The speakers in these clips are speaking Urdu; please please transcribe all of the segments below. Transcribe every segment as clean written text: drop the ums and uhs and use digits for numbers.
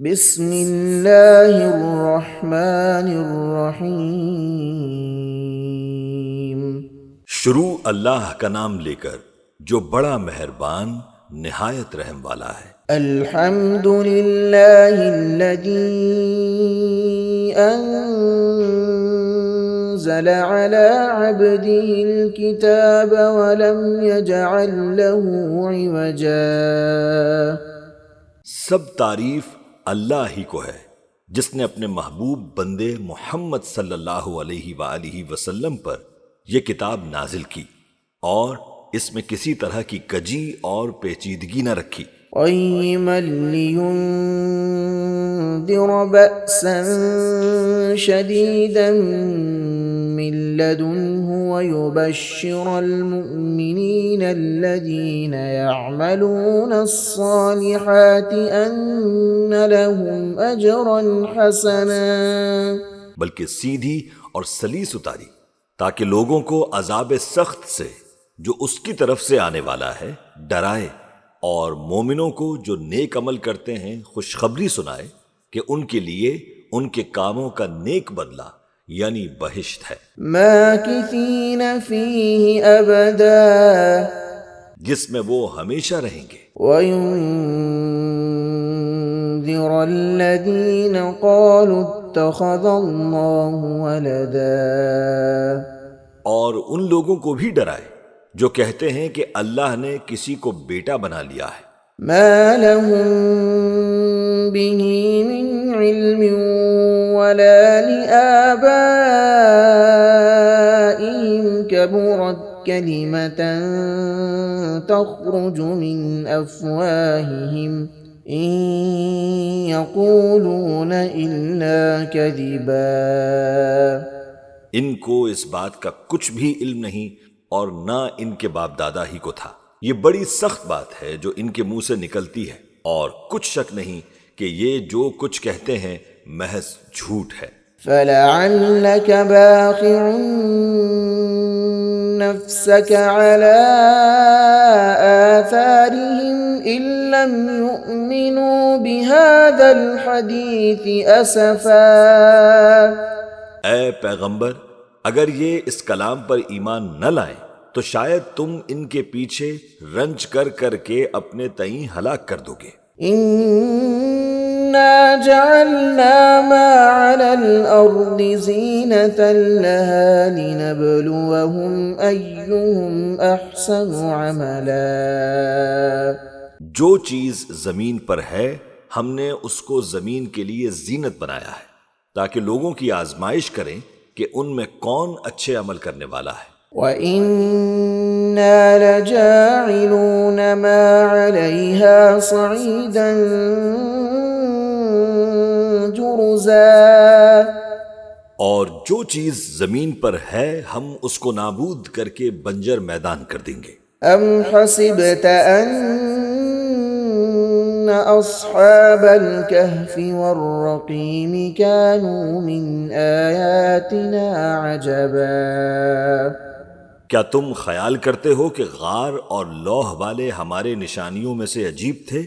بسم اللہ الرحمن الرحیم۔ شروع اللہ کا نام لے کر جو بڑا مہربان نہایت رحم والا ہے۔ الحمد للہ الذی انزل علی عبده الکتاب ولم یجعل له عوجا۔ سب تعریف اللہ ہی کو ہے جس نے اپنے محبوب بندے محمد صلی اللہ علیہ وآلہ وسلم پر یہ کتاب نازل کی اور اس میں کسی طرح کی کجی اور پیچیدگی نہ رکھی۔ قیما لینذر بأسا شدیدا من لدنه ويبشر المؤمنين الذين يعملون الصالحات أن لهم أجرا حسنا۔ بلکہ سیدھی اور سلیس اتاری تاکہ لوگوں کو عذاب سخت سے جو اس کی طرف سے آنے والا ہے ڈرائے، اور مومنوں کو جو نیک عمل کرتے ہیں خوشخبری سنائے کہ ان کے لیے ان کے کاموں کا نیک بدلہ یعنی بہشت ہے، ماکثین فیہ ابدا، جس میں وہ ہمیشہ رہیں گے۔ وَيُنذِرَ الَّذِينَ قَالُوا اتَّخَذَ اللَّهُ وَلَدًا، اور ان لوگوں کو بھی ڈرائے جو کہتے ہیں کہ اللہ نے کسی کو بیٹا بنا لیا ہے۔ ما لهم به من علم ولا لآبائهم كبرت كلمة تخرج من أفواههم إن يقولون إلا كذبا۔ ان کو اس بات کا کچھ بھی علم نہیں اور نہ ان کے باپ دادا ہی کو تھا۔ یہ بڑی سخت بات ہے جو ان کے منہ سے نکلتی ہے، اور کچھ شک نہیں کہ یہ جو کچھ کہتے ہیں محض جھوٹ ہے۔ فَلَعَلَّكَ بَاخِعٌ نَفْسَكَ عَلَىٰ آثَارِهِمْ إِن لَّمْ يُؤْمِنُوا بِهَٰذَا الْحَدِيثِ أَسَفًا۔ اے پیغمبر، اگر یہ اس کلام پر ایمان نہ لائیں تو شاید تم ان کے پیچھے رنج کر کر کے اپنے تئیں ہلاک کر دو گے۔ إِنَّا جَعَلْنَا مَا عَلَى الْأَرْضِ زِينَةً لَهَا لِنَبْلُوَهُمْ أَيُّهُمْ أَحْسَنُ عَمَلًا۔ جو چیز زمین پر ہے ہم نے اس کو زمین کے لیے زینت بنایا ہے تاکہ لوگوں کی آزمائش کریں کہ ان میں کون اچھے عمل کرنے والا ہے۔ وَإِنَّا لَجَاعِلُونَ مَا عَلَيْهَا صَعِيدًا جُرُزًا، اور جو چیز زمین پر ہے ہم اس کو نابود کر کے بنجر میدان کر دیں گے۔ أَمْ حَسِبْتَ أَنَّ أَصْحَابَ الْكَهْفِ وَالرَّقِيمِ كَانُوا مِنْ آيَاتِنَا عَجَبًا۔ کیا تم خیال کرتے ہو کہ غار اور لوح والے ہمارے نشانیوں میں سے عجیب تھے؟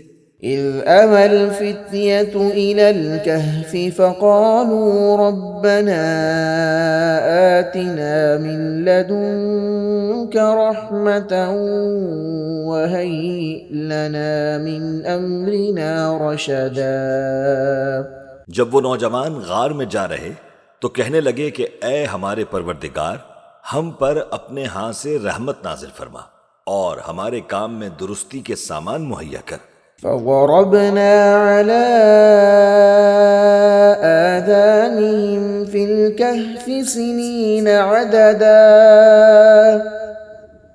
إِذْ أَوَى الْفِتْيَةُ إِلَى الْكَهْفِ فَقَالُوا رَبَّنَا آتِنَا مِن لَّدُنكَ رَحْمَةً وَهَيِّئْ لَنَا مِنْ أَمْرِنَا رَشَدًا۔ جب وہ نوجوان غار میں جا رہے تو کہنے لگے کہ اے ہمارے پروردگار، ہم پر اپنے ہاں سے رحمت نازل فرما اور ہمارے کام میں درستی کے سامان مہیا کر۔ فَضَرَبْنَا عَلَىٰ آذَانِهِمْ فِي الْكَهْفِ سِنِينَ عَدَدًا،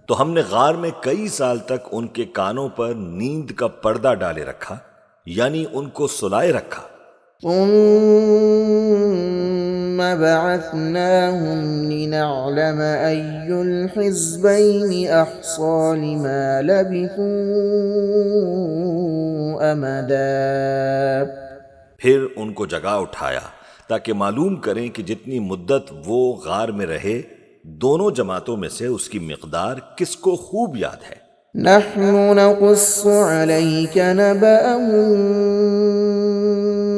تو ہم نے غار میں کئی سال تک ان کے کانوں پر نیند کا پردہ ڈالے رکھا، یعنی ان کو سلائے رکھا۔ ثُمَّ بَعَثْنَاهُمْ لِنَعْلَمَ أَيُّ الْحِزْبَيْنِ أَحْصَىٰ لِمَا لَبِثُوا أَمَدًا۔ پھر ان کو جگا اٹھایا تاکہ معلوم کریں کہ جتنی مدت وہ غار میں رہے دونوں جماعتوں میں سے اس کی مقدار کس کو خوب یاد ہے۔ نحن نقص عليك نبأهم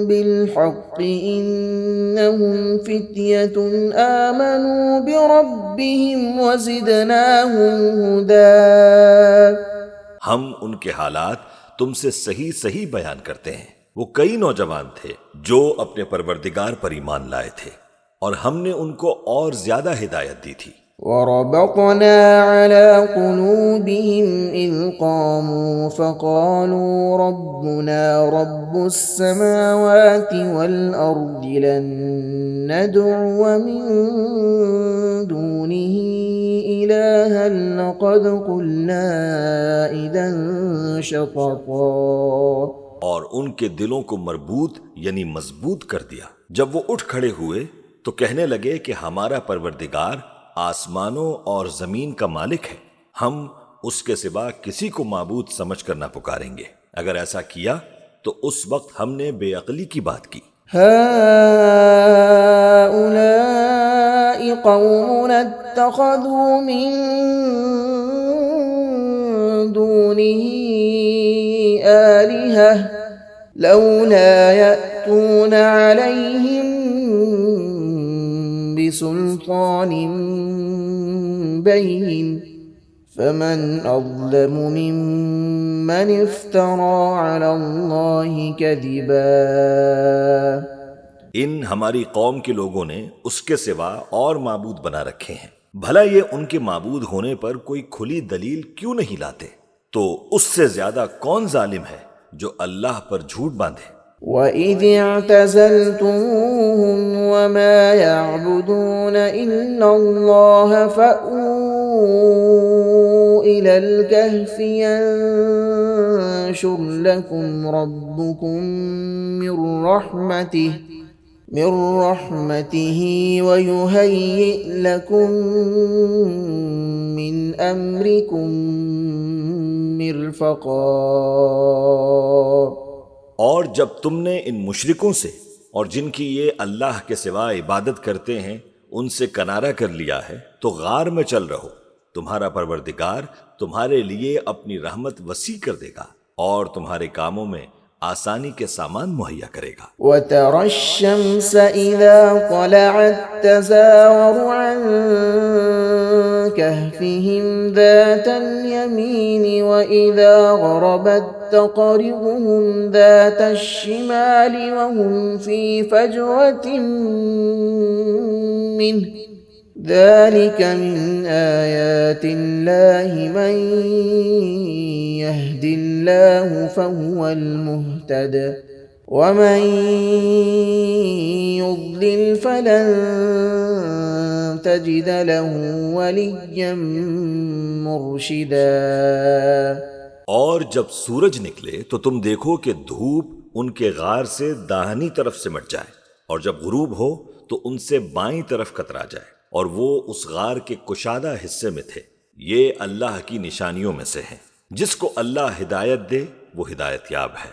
بالحق إنهم فتية آمنوا بربهم وزدناهم هدى۔ ہم ان کے حالات تم سے صحیح صحیح بیان کرتے ہیں۔ وہ کئی نوجوان تھے جو اپنے پروردگار پر ایمان لائے تھے اور ہم نے ان کو اور زیادہ ہدایت دی تھی۔ وربطنا على قلوبهم إذ قاموا فقالوا ربنا رب السماوات والأرض لن ندعو من دونه إلها لقد قلنا إذا شططا۔ اور ان کے دلوں کو مربوط یعنی مضبوط کر دیا۔ جب وہ اٹھ کھڑے ہوئے تو کہنے لگے کہ ہمارا پروردگار آسمانوں اور زمین کا مالک ہے، ہم اس کے سوا کسی کو معبود سمجھ کر نہ پکاریں گے۔ اگر ایسا کیا تو اس وقت ہم نے بے عقلی کی بات کی۔ هؤلاء قوم اتخذوا من دونه آلهة لولا يأتون عليهم بسلطان بين فمن أظلم ممن افترى على الله كذبا۔ ان ہماری قوم کے لوگوں نے اس کے سوا اور معبود بنا رکھے ہیں، بھلا یہ ان کے معبود ہونے پر کوئی کھلی دلیل کیوں نہیں لاتے؟ تو اس سے زیادہ کون ظالم ہے جو اللہ پر جھوٹ باندھے۔ وَإِذِ اعْتَزَلْتُمُوهُمْ وَمَا يَعْبُدُونَ إِلَّا اللَّهَ فَأْوُوا إِلَى الْكَهْفِ يَنشُرْ لَكُمْ رَبُّكُمْ من رحمته وَيُهَيِّئْ لَكُمْ مِنْ أَمْرِكُمْ مرفقا۔ اور جب تم نے ان مشرکوں سے اور جن کی یہ اللہ کے سوا عبادت کرتے ہیں ان سے کنارہ کر لیا ہے تو غار میں چل رہو، تمہارا پروردگار تمہارے لیے اپنی رحمت وسیع کر دے گا اور تمہارے کاموں میں آسانی کے سامان مہیا کرے گا۔ وَتَرَى الشَّمْسَ إِذَا طَلَعَتْ تَزَاوَرُ عَنْ كَهْفِهِمْ ذَاتَ الْيَمِينِ وَإِذَا غَرَبَتْ تَقْرِضُهُمْ ذَاتَ الشِّمَالِ وَهُمْ فِي فَجْوَةٍ مِّنْهُ ذَلِكَ مِنْ آيَاتِ اللَّهِ مَنْ يَهْدِ اللَّهُ فَهُوَ الْمُهْتَدِ وَمَنْ يُضْلِلْ فَلَنْ تَجِدَ لَهُ وَلِيًّا مُرْشِدًا۔ اور جب سورج نکلے تو تم دیکھو کہ دھوپ ان کے غار سے داہنی طرف سمٹ جائے اور جب غروب ہو تو ان سے بائیں طرف کترا جائے اور وہ اس غار کے کشادہ حصے میں تھے۔ یہ اللہ کی نشانیوں میں سے ہیں، جس کو اللہ ہدایت دے وہ ہدایت یاب ہے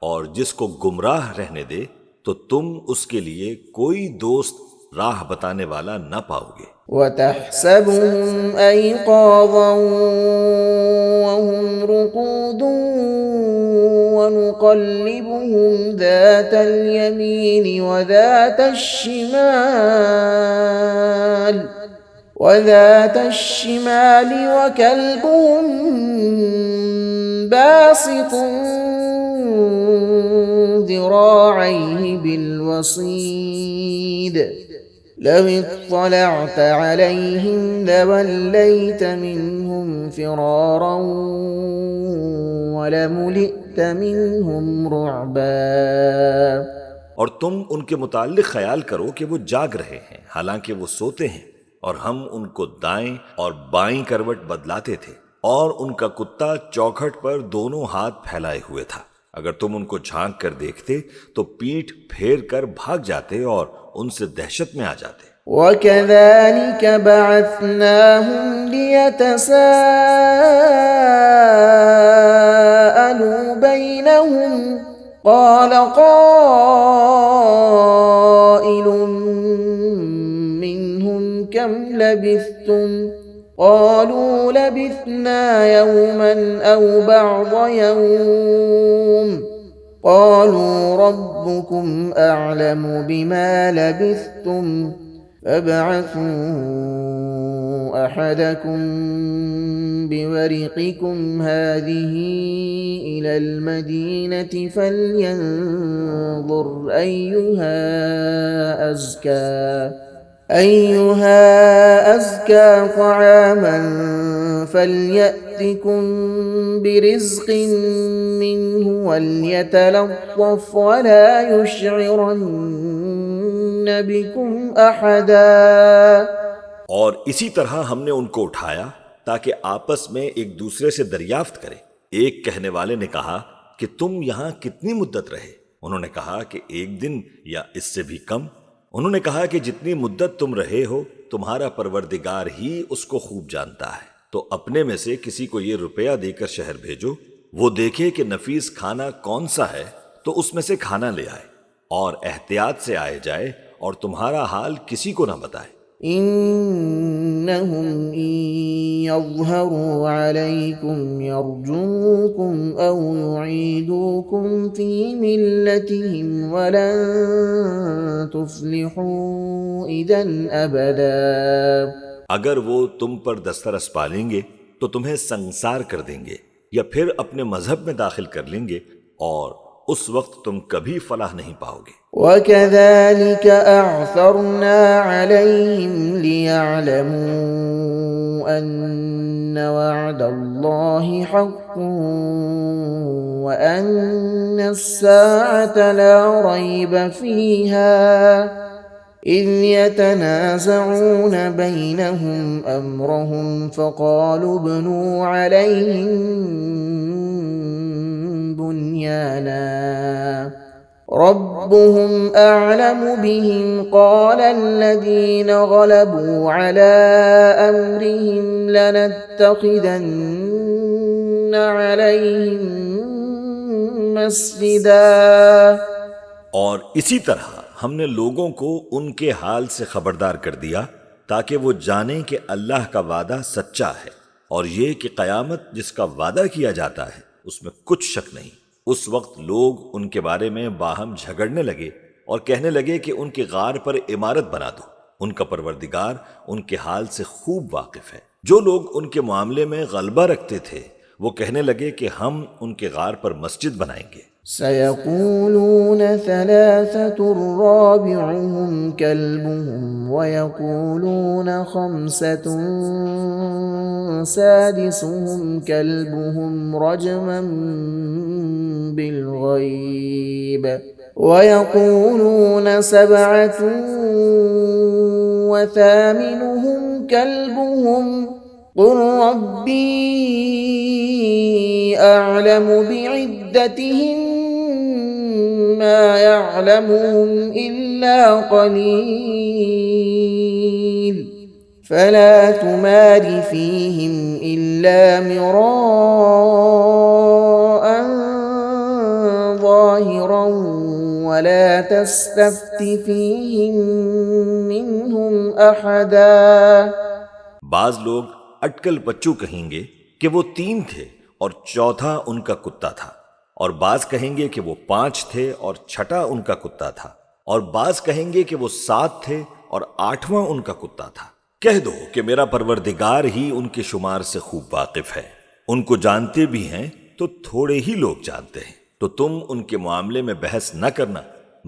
اور جس کو گمراہ رہنے دے تو تم اس کے لیے کوئی دوست راہ بتانے والا نہ پاؤ گے۔ وَتَحْسَبُهُمْ أَيْقَاظًا وَهُمْ رُقُودٌ وَنُقَلِّبُهُمْ ذَاتَ الْيَمِينِ وَذَاتَ الشِّمَالِ وَكَلْبُهُمْ بَاسِطٌ ذِرَاعَيْهِ بِالْوَصِيدِ لَوِ اطَّلَعْتَ عَلَيْهِمْ لَوَلَّيْتَ مِنْهُمْ فِرَارًا وَلَمُلِئْتَ مِنْهُمْ رُعْبًا۔ اور تم ان کے متعلق خیال کرو کہ وہ جاگ رہے ہیں حالانکہ وہ سوتے ہیں، اور ہم ان کو دائیں اور بائیں کروٹ بدلاتے تھے، اور ان کا کتا چوکھٹ پر دونوں ہاتھ پھیلائے ہوئے تھا۔ اگر تم ان کو جھانک کر دیکھتے تو پیٹھ پھیر کر بھاگ جاتے اور ان سے دہشت میں آ جاتے۔ وَكَذَلِكَ بَعَثْنَاهُمْ لِيَتَسَاءَلُوا بَيْنَهُمْ قَالَ قَائِلٌ مِّنْهُمْ كَمْ لَبِثْتُمْ قَالُوا لَبِثْنَا يَوْمًا أَوْ بَعْضَ يَوْمٍ قالوا ربكم أعلم بما لبثتم فابعثوا أحدكم بورقكم هذه إلى المدينة فلينظر أيها أزكى طعاما فليأتكم برزق منه وليتلطف ولا يشعرن بكم أحدا۔ اور اسی طرح ہم نے ان کو اٹھایا تاکہ آپس میں ایک دوسرے سے دریافت کریں۔ ایک کہنے والے نے کہا کہ تم یہاں کتنی مدت رہے؟ انہوں نے کہا کہ 1 دن یا اس سے بھی کم۔ انہوں نے کہا کہ جتنی مدت تم رہے ہو تمہارا پروردگار ہی اس کو خوب جانتا ہے، تو اپنے میں سے کسی کو یہ روپیہ دے کر شہر بھیجو، وہ دیکھے کہ نفیس کھانا کون سا ہے تو اس میں سے کھانا لے آئے، اور احتیاط سے آئے جائے اور تمہارا حال کسی کو نہ بتائے۔ إنهم إن يظهروا عليكم يرجوكم أو يعيدوكم في ملتهم ولن تفلحوا إذا أبدا۔ اگر وہ تم پر دسترس پالیں گے تو تمہیں سنسار کر دیں گے یا پھر اپنے مذہب میں داخل کر لیں گے، اور اس وقت تم کبھی فلاح نہیں پاؤ گے۔ وَكَذَلِكَ أَعْثَرْنَا عَلَيْهِمْ لِيَعْلَمُوا أَنَّ وَعْدَ اللَّهِ حَقٌّ وَأَنَّ السَّاعَةَ لَا رَيْبَ فِيهَا إِذْ يَتَنَازَعُونَ بَيْنَهُمْ أَمْرَهُمْ فَقَالُوا ابْنُوا عَلَيْهِمْ بُنْيَانًا ربهم أعلم بهم قال الذين غلبوا على أمرهم لنتخذن عليهم مسجدا۔ اور اسی طرح ہم نے لوگوں کو ان کے حال سے خبردار کر دیا تاکہ وہ جانیں کہ اللہ کا وعدہ سچا ہے، اور یہ کہ قیامت جس کا وعدہ کیا جاتا ہے اس میں کچھ شک نہیں۔ اس وقت لوگ ان کے بارے میں باہم جھگڑنے لگے اور کہنے لگے کہ ان کے غار پر عمارت بنا دو۔ ان کا پروردگار ان کے حال سے خوب واقف ہے۔ جو لوگ ان کے معاملے میں غلبہ رکھتے تھے وہ کہنے لگے کہ ہم ان کے غار پر مسجد بنائیں گے۔ سيقولون 3 رابعهم كلبهم ويقولون 5 سادسهم كلبهم رجما بالغيب ويقولون 7 وثامنهم كلبهم قل ربي أعلم بعدتهم ما يعلمهم إلا قليل فلا تمار فيهم إلا مراء ظاهرا ولا تستفت فيهم منهم أحدا۔ بعض لوگ اٹکل پچو کہیں گے کہ وہ 3 تھے اور چوتھا ان کا کتا تھا، اور بعض کہیں گے کہ وہ 5 تھے اور چھٹا ان کا کتا تھا، اور بعض کہیں گے کہ وہ 7 تھے اور 8واں ان کا کتا تھا۔ کہہ دو کہ میرا پروردگار ہی ان کے شمار سے خوب واقف ہے، ان کو جانتے بھی ہیں تو تھوڑے ہی لوگ جانتے ہیں، تو تم ان کے معاملے میں بحث نہ کرنا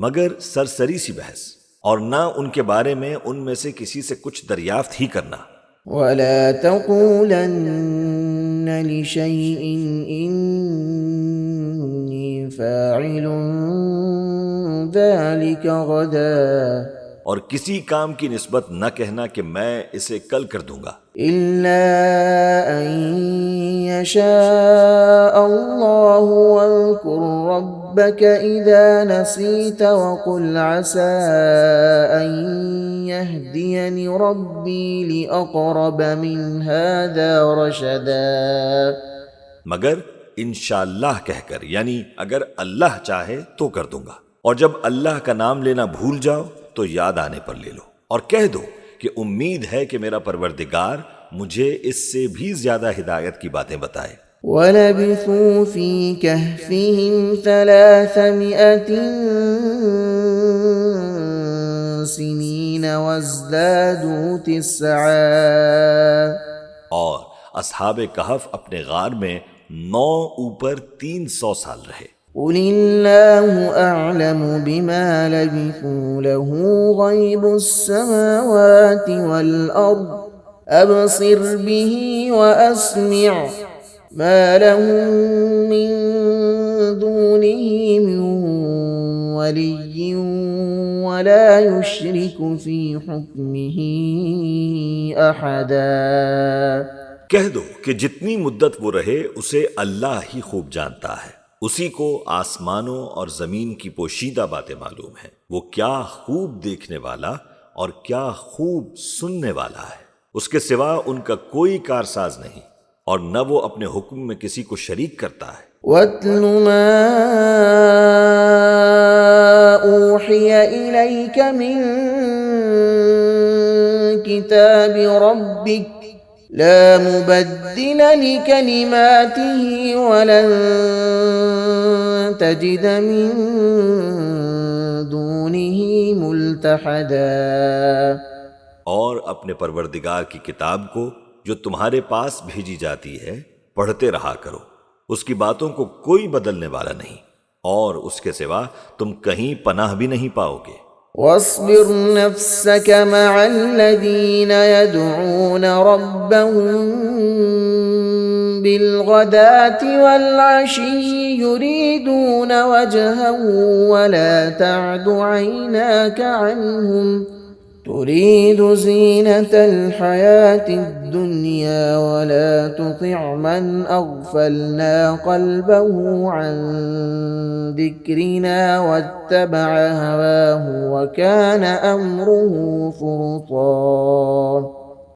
مگر سرسری سی بحث، اور نہ ان کے بارے میں ان میں سے کسی سے کچھ دریافت ہی کرنا۔ وَلَا تَقُولَنَّ لِشَيْءٍ إِنِّي فَاعِلٌ ذَلِكَ غَدًا، اور کسی کام کی نسبت نہ کہنا کہ میں اسے کل کر دوں گا، إِلَّا أَن يَشَاءَ اللَّهُ وَاذْكُر رَّبَّكَ إِذَا نَسِيتَ وَقُلْ عَسَىٰ أَن يَهْدِيَنِ رَبِّي لِأَقْرَبَ مِنْ هَٰذَا رَشَدًا۔ مگر انشاءاللہ کہہ کر، یعنی اگر اللہ چاہے تو کر دوں گا، اور جب اللہ کا نام لینا بھول جاؤ تو یاد آنے پر لے لو، اور کہہ دو کہ امید ہے کہ میرا پروردگار مجھے اس سے بھی زیادہ ہدایت کی باتیں بتائے۔ وَلَبِثُوا فِي كَهْفِهِمْ 300 سِنِينَ وَازْدَادُوا 9. اور اصحاب کہف اپنے غار میں 9 اوپر 300 سال رہے۔ قُلِ اللَّهُ أَعْلَمُ بِمَا لَبِثُوا لَهُ غَيْبُ السَّمَاوَاتِ وَالْأَرْضِ أَبْصِرْ بِهِ وَأَسْمِعْ مَا لَهُم مِّن دُونِهِ مِن وَلِيٍّ وَلَا يُشْرِكُ فِي حُكْمِهِ أَحَدًا۔ کہہ دو کہ جتنی مدت وہ رہے اسے اللہ ہی خوب جانتا ہے، اسی کو آسمانوں اور زمین کی پوشیدہ باتیں معلوم ہیں، وہ کیا خوب دیکھنے والا اور کیا خوب سننے والا ہے، اس کے سوا ان کا کوئی کارساز نہیں، اور نہ وہ اپنے حکم میں کسی کو شریک کرتا ہے۔ وَاتْلُ مَا أُوحِيَ إِلَيْكَ مِن كِتَابِ رَبِّكَ لَا مُبَدِّلَ لِكَلِمَاتِهِ وَلَن تَجِدَ مِن دُونِهِ مُلْتَحَدًا۔ اور اپنے پروردگار کی کتاب کو جو تمہارے پاس بھیجی جاتی ہے پڑھتے رہا کرو، اس کی باتوں کو کوئی بدلنے والا نہیں، اور اس کے سوا تم کہیں پناہ بھی نہیں پاؤ گے۔ وَاصْبِرْ نَفْسَكَ مَعَ الَّذِينَ يَدْعُونَ رَبَّهُم بِالْغَدَاةِ وَالْعَشِيِّ يُرِيدُونَ وَجْهَهُ وَلَا تَعْدُ عَيْنَاكَ عَنْهُمْ تُرِيدُ زِينَةَ الْحَيَاةِ الدُّنْيَا وَلَا تُطِعْ مَنْ أَغْفَلْنَا قَلْبَهُ عَنْ ذِكْرِنَا وَاتَّبَعَ هَوَاهُ وَكَانَ أَمْرُهُ فُرُطًا۔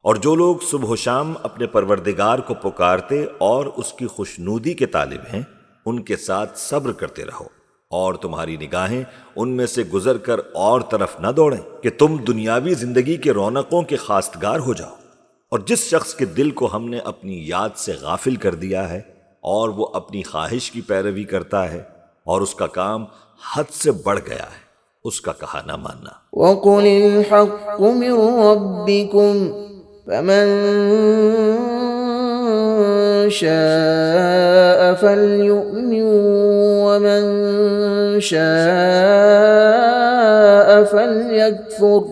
اور جو لوگ صبح و شام اپنے پروردگار کو پکارتے اور اس کی خوشنودی کے طالب ہیں، ان کے ساتھ صبر کرتے رہو، اور تمہاری نگاہیں ان میں سے گزر کر اور طرف نہ دوڑیں کہ تم دنیاوی زندگی کے رونقوں کے خواستگار ہو جاؤ۔ اور جس شخص کے دل کو ہم نے اپنی یاد سے غافل کر دیا ہے اور وہ اپنی خواہش کی پیروی کرتا ہے اور اس کا کام حد سے بڑھ گیا ہے، اس کا کہا نہ ماننا۔ وَقُلِ الْحَقُّ مِن رَّبِّكُمْ فَمَن شَاءَ فَلْيُؤْمِن وَمَن شَاءَ فَلْيَكْفُرْ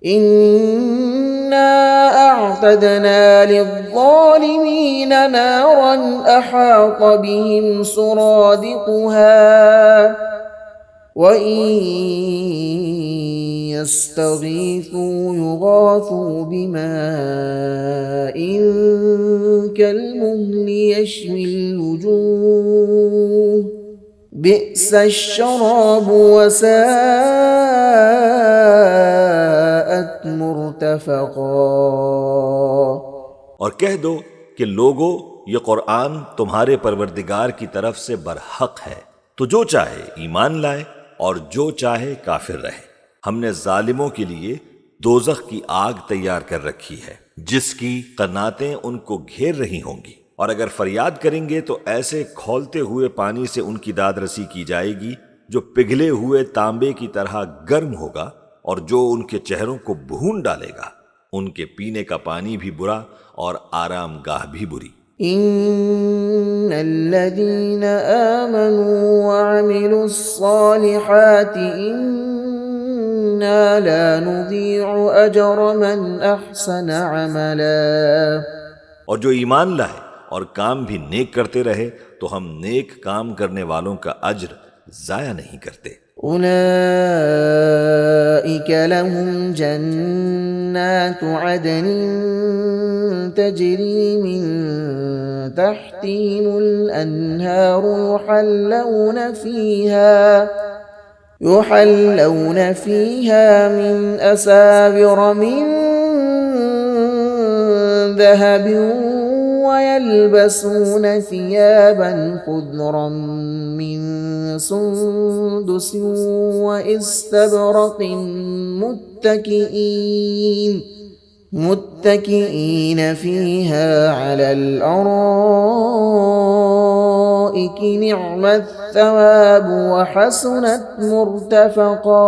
إِنَّا أَعْتَدْنَا لِلظَّالِمِينَ نَارًا أَحَاطَ بِهِمْ سُرَادِقُهَا وَإِن يَسْتَغِيثُوا يُغَاثُوا بِمَاءٍ كَالْمُهْلِ يَشْوِي الْوُجُوهَ بِئْسَ الشَّرَابُ وَسَاءَتْ مُرْتَفَقًا۔ اور کہہ دو کہ لوگو، یہ قرآن تمہارے پروردگار کی طرف سے برحق ہے، تو جو چاہے ایمان لائے اور جو چاہے کافر رہے۔ ہم نے ظالموں کے لیے دوزخ کی آگ تیار کر رکھی ہے جس کی قناتیں ان کو گھیر رہی ہوں گی، اور اگر فریاد کریں گے تو ایسے کھولتے ہوئے پانی سے ان کی داد رسی کی جائے گی جو پگھلے ہوئے تانبے کی طرح گرم ہوگا اور جو ان کے چہروں کو بھون ڈالے گا۔ ان کے پینے کا پانی بھی برا اور آرام گاہ بھی بری۔ إِنَّ الَّذِينَ آمَنُوا وَعَمِلُوا الصَّالِحَاتِ إِنَّا لَا نُضِيعُ أَجْرَ مَنْ أَحْسَنَ عَمَلًا۔ اور جو ایمان لائے اور کام بھی نیک کرتے رہے تو ہم نیک کام کرنے والوں کا اجر ضائع نہیں کرتے۔ أُولَئِكَ لَهُمْ جَنَّاتُ عَدْنٍ تَجْرِي مِن تَحْتِهِمُ الْأَنْهَارُ يُحَلَّوْنَ فِيهَا مِنْ أَسَاوِرَ مِن ذَهَبٍ وَيَلْبَسُونَ ثِيَابًا خُضْرًا مِّن سُندُسٍ وَإِسْتَبْرَقٍ مُتَّكِئِينَ فِيهَا عَلَى الْأَرَائِكِ الارائك نعم الثواب وحسنت مرتفقا.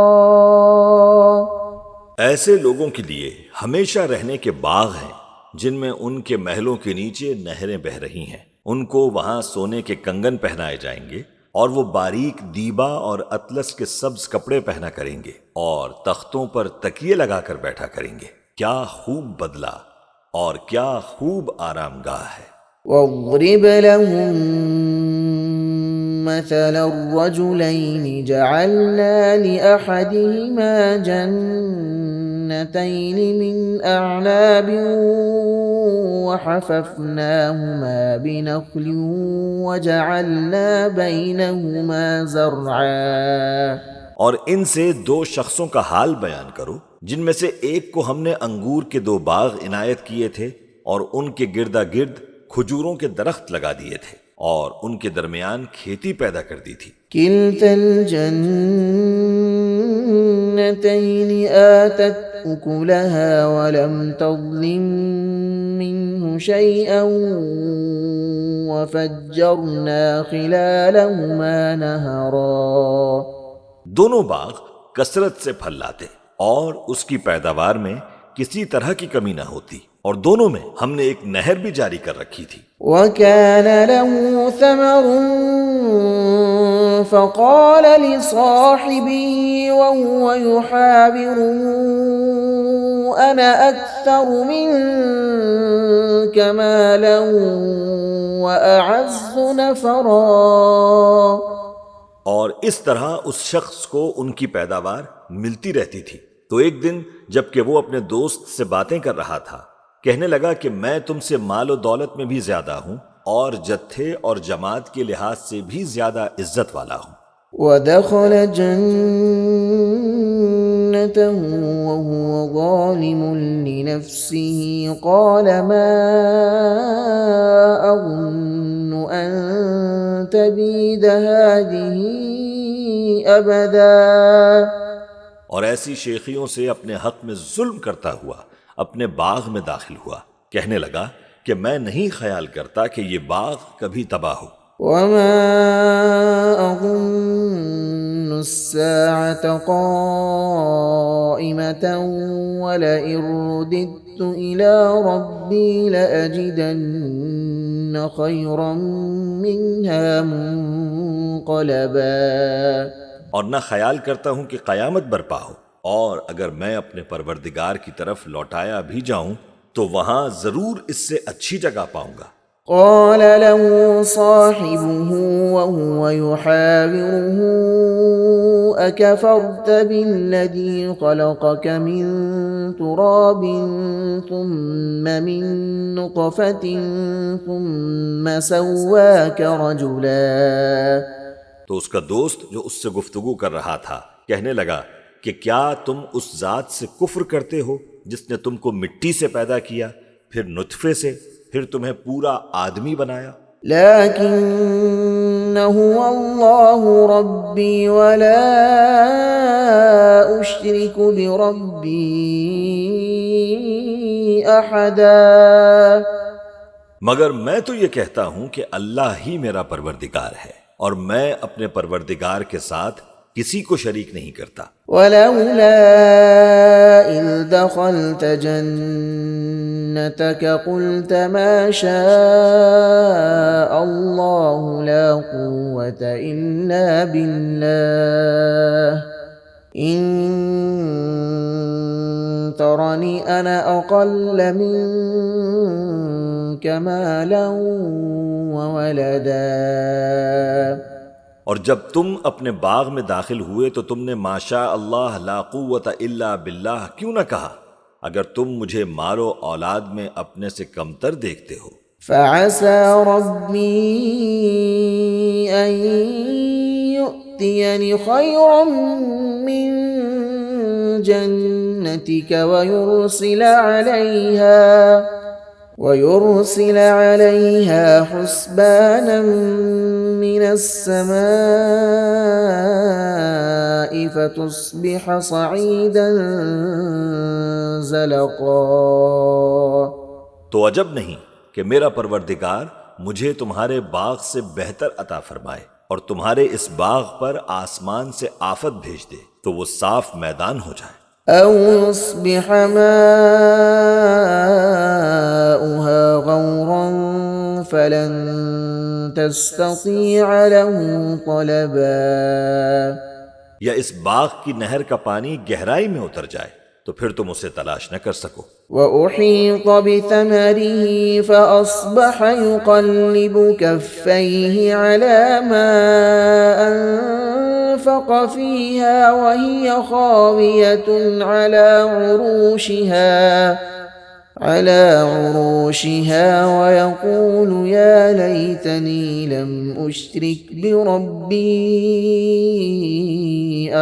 ایسے لوگوں کے لیے ہمیشہ رہنے کے باغ ہیں جن میں ان کے محلوں کے نیچے نہریں بہہ رہی ہیں. ان کو وہاں سونے کے کنگن پہنائے جائیں گے اور وہ باریک دیبا اور اطلس کے سبز کپڑے پہنا کریں گے اور تختوں پر تکیے لگا کر بیٹھا کریں گے. کیا خوب بدلہ اور کیا خوب آرام گاہ ہے. واضرب لهم مثل الرجلين جعلنا لأحدهما جنتين من أعناب وحففناهما بنخل وجعلنا بينهما زرعا. اور ان سے دو شخصوں کا حال بیان کرو جن میں سے ایک کو ہم نے انگور کے 2 باغ عنایت کیے تھے اور ان کے گردا گرد کھجوروں کے درخت لگا دیے تھے اور ان کے درمیان کھیتی پیدا کر دی تھی. كلتا الجنتين آتت أكلها ولم تظلم منه شيئا وفجرنا خلالهما نهرا. دونوں باغ کثرت سے پھل لاتے اور اس کی پیداوار میں کسی طرح کی کمی نہ ہوتی اور دونوں میں ہم نے ایک نہر بھی جاری کر رکھی تھی. وكان له ثمر فقال لصاحبه وهو يحاوره أنا أكثر منك مالا وأعز نفرا. اور اس طرح اس شخص کو ان کی پیداوار ملتی رہتی تھی. تو ایک دن جب کہ وہ اپنے دوست سے باتیں کر رہا تھا کہنے لگا کہ میں تم سے مال و دولت میں بھی زیادہ ہوں اور جتھے اور جماعت کے لحاظ سے بھی زیادہ عزت والا ہوں. ودخل جنته وهو ظالم لنفسه قال ما أظن أن تبيد هذه أبدا. اور ایسی شیخیوں سے اپنے حق میں ظلم کرتا ہوا اپنے باغ میں داخل ہوا. کہنے لگا کہ میں نہیں خیال کرتا کہ یہ باغ کبھی تباہ ہو. وما أظن الساعة قائمة ولئن رددت إلى ربي لأجدن خيرا منها منقلبا. اور نہ خیال کرتا ہوں کہ قیامت برپا ہو اور اگر میں اپنے پروردگار کی طرف لوٹایا بھی جاؤں تو وہاں ضرور اس سے اچھی جگہ پاؤں گا. قال له صاحبه وهو يحاوره أكفرت بالذي خلقك من تراب ثم من نطفة ثم سواك رجلا. تو اس کا دوست جو اس سے گفتگو کر رہا تھا کہنے لگا کہ کیا تم اس ذات سے کفر کرتے ہو جس نے تم کو مٹی سے پیدا کیا پھر نطفے سے پھر تمہیں پورا آدمی بنایا. لكن هو الله ربي ولا أشرك بربي أحدا. مگر میں تو یہ کہتا ہوں کہ اللہ ہی میرا پروردگار ہے اور میں اپنے پروردگار کے ساتھ کسی کو شریک نہیں کرتا. ولولا إذ دخلت جنتك قلت ما شاء الله لا قوة إلا بالله إن ترني أنا أقل منك مالا وولدا. اور جب تم اپنے باغ میں داخل ہوئے تو تم نے ماشاء اللہ لا قوت الا باللہ کیوں نہ کہا اگر تم مجھے مال و اولاد میں اپنے سے کمتر دیکھتے ہو. فعسى ربي أن يؤتيني خيرا من جنتك ويرسل عليها حسبانا من السماء فتصبح صعيدا زلقا. تو عجب نہیں کہ میرا پروردگار مجھے تمہارے باغ سے بہتر عطا فرمائے اور تمہارے اس باغ پر آسمان سے آفت بھیج دے تو وہ صاف میدان ہو جائے، أو يصبح ماؤها غورا فلن تستطيع له طلبا، یا اس باغ کی نہر کا پانی گہرائی میں اتر جائے تو پھر تم اسے تلاش نہ کر سکو۔ وأحيط بثمره فأصبح يقلب كفيه على ما أنفق فيها وهي خاوية على عروشها ويقول يا ليتني لم أشرك بربي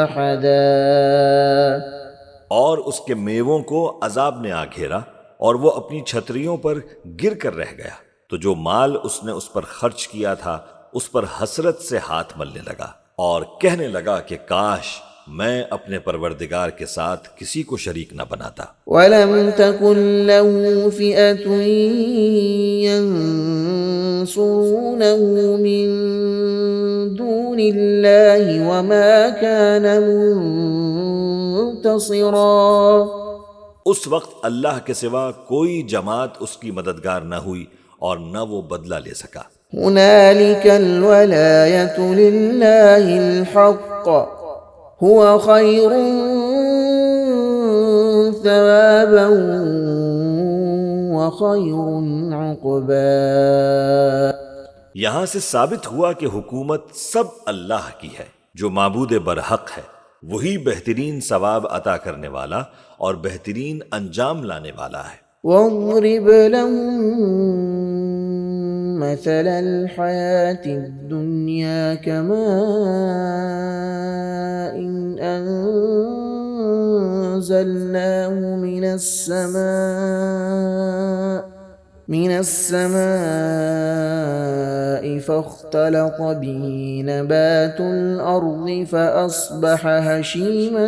أحدا، اور اس کے میووں کو عذاب نے آ گھیرا اور وہ اپنی چھتریوں پر گر کر رہ گیا، تو جو مال اس نے اس پر خرچ کیا تھا اس پر حسرت سے ہاتھ ملنے لگا اور کہنے لگا کہ کاش میں اپنے پروردگار کے ساتھ کسی کو شریک نہ بناتا۔ ولم تكن له فئة ينصرونه من دون الله وما كان منتصرا، اس وقت اللہ کے سوا کوئی جماعت اس کی مددگار نہ ہوئی اور نہ وہ بدلہ لے سکا۔ هنالك الولاية لله الحق هو خير ثوابا وخير عقبا، یہاں سے ثابت ہوا کہ حکومت سب اللہ کی ہے، جو معبود برحق ہے، وہی بہترین ثواب عطا کرنے والا اور بہترین انجام لانے والا ہے۔ واضرب لهم مثل الحياة الدنيا كماء أنزلناه من السماء فاختلط به نبات الأرض فأصبح هشيما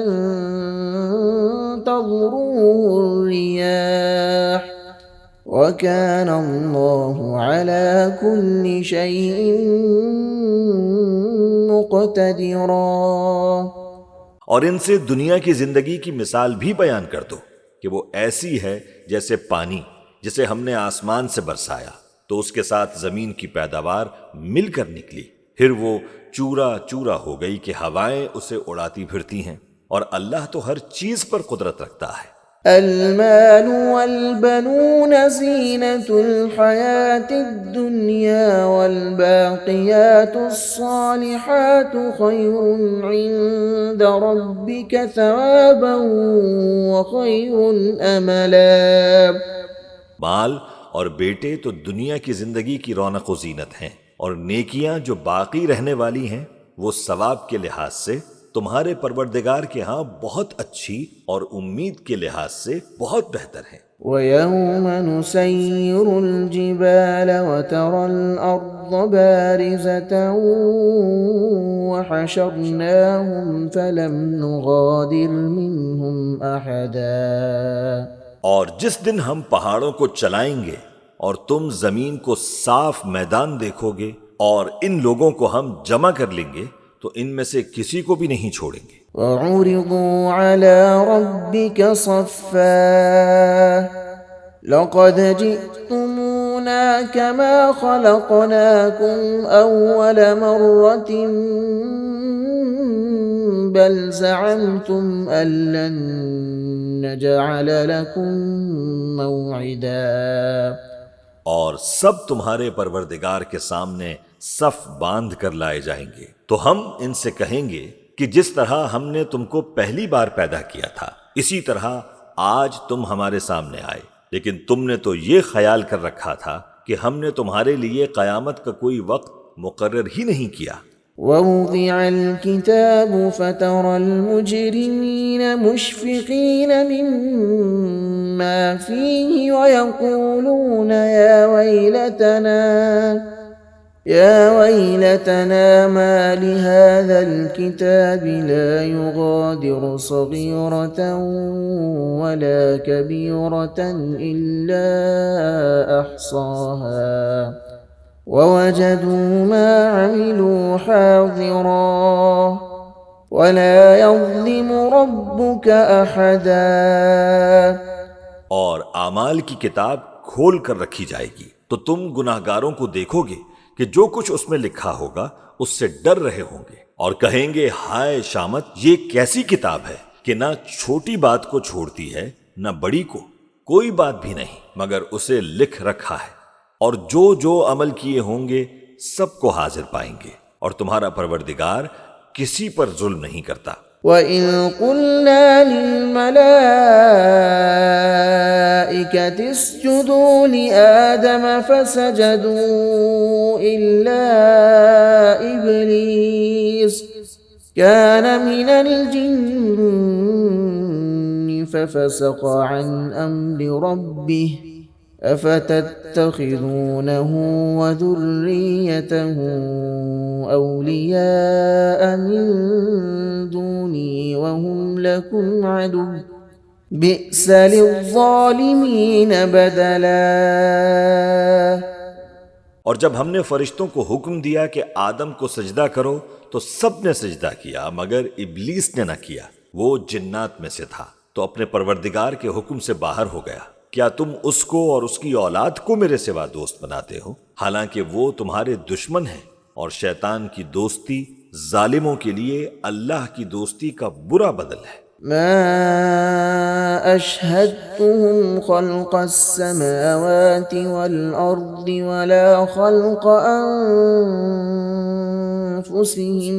تذروه الرياح وكان الله على كل شيء مقتدرا، اور ان سے دنیا کی زندگی کی مثال بھی بیان کر دو کہ وہ ایسی ہے جیسے پانی جسے ہم نے آسمان سے برسایا تو اس کے ساتھ زمین کی پیداوار مل کر نکلی، پھر وہ چورا چورا ہو گئی کہ ہوائیں اسے اڑاتی پھرتی ہیں، اور اللہ تو ہر چیز پر قدرت رکھتا ہے۔ المال والبنون زينة الحياة الدنيا والباقيات الصالحات خير عند ربك ثوابا وخير أملا، مال اور بیٹے تو دنیا کی زندگی کی رونق و زینت ہیں، اور نیکیاں جو باقی رہنے والی ہیں وہ ثواب کے لحاظ سے تمہارے پروردگار کے ہاں بہت اچھی اور امید کے لحاظ سے بہت بہتر ہے۔ وَيَوْمَ نُسَيِّرُ الْجِبَالَ وَتَرَى الْأَرْضَ بَارِزَةً وَحَشَرْنَاهُمْ فَلَمْ نُغَادِرْ مِنْهُمْ أَحَدًا، اور جس دن ہم پہاڑوں کو چلائیں گے اور تم زمین کو صاف میدان دیکھو گے اور ان لوگوں کو ہم جمع کر لیں گے تو ان میں سے کسی کو بھی نہیں چھوڑیں گے۔ وَعُرِضُوا عَلَى رَبِّكَ صَفًّا لَقَدْ جِئْتُمُونَا كَمَا خَلَقْنَاكُمْ أَوَّلَ مَرَّةٍ بَلْ زَعَمْتُمْ أَن لَّن نَّجْعَلَ لَكُم مَّوْعِدًا، اور سب تمہارے پروردگار کے سامنے صف باندھ کر لائے جائیں گے تو ہم ان سے کہیں گے کہ جس طرح ہم نے تم کو پہلی بار پیدا کیا تھا اسی طرح آج تم ہمارے سامنے آئے، لیکن تم نے تو یہ خیال کر رکھا تھا کہ ہم نے تمہارے لیے قیامت کا کوئی وقت مقرر ہی نہیں کیا۔ وَوُضِعَ الْكِتَابُ فَتَرَى الْمُجْرِمِينَ مُشْفِقِينَ مِمَّا فِيهِ وَيَقُولُونَ يَا وَيْلَتَنَا مَا لِهَذَا الْكِتَابِ لَا يُغَادِرُ صَغِيرَةً وَلَا كَبِيرَةً إِلَّا أَحْصَاهَا ووجدوا ما عملوا حاضرا ولا يظلم ربك أحدا. اور اعمال کی کتاب کھول کر رکھی جائے گی تو تم گناہگاروں کو دیکھو گے کہ جو کچھ اس میں لکھا ہوگا اس سے ڈر رہے ہوں گے اور کہیں گے ہائے شامت، یہ کیسی کتاب ہے کہ نہ چھوٹی بات کو چھوڑتی ہے نہ بڑی کو، کوئی بات بھی نہیں مگر اسے لکھ رکھا ہے، اور جو جو عمل کیے ہوں گے سب کو حاضر پائیں گے، اور تمہارا پروردگار کسی پر ظلم نہیں کرتا۔ وَإِذْ قُلْنَا لِلْمَلَائِكَةِ اسْجُدُوا لِآدَمَ فَسَجَدُوا إِلَّا إِبْلِيسَ كَانَ مِنَ الْجِنِّ فَفَسَقَ عَنْ أَمْرِ رَبِّهِ أَفَتَتَّخِذُونَهُ وَذُرِّيَّتَهُ أَوْلِيَاءَ مِن دُونِي وَهُمْ لَكُمْ عَدُوٌّ بِئْسَ لِلظَّالِمِينَ بَدَلًا۔ اور جب ہم نے فرشتوں کو حکم دیا کہ آدم کو سجدہ کرو تو سب نے سجدہ کیا مگر ابلیس نے نہ کیا، وہ جنات میں سے تھا تو اپنے پروردگار کے حکم سے باہر ہو گیا۔ کیا تم اس کو اور اس کی اولاد کو میرے سوا دوست بناتے ہو، حالانکہ وہ تمہارے دشمن ہیں، اور شیطان کی دوستی ظالموں کے لیے اللہ کی دوستی کا برا بدل ہے۔ ما أشهدتهم خلق السماوات والأرض ولا خلق أنفسهم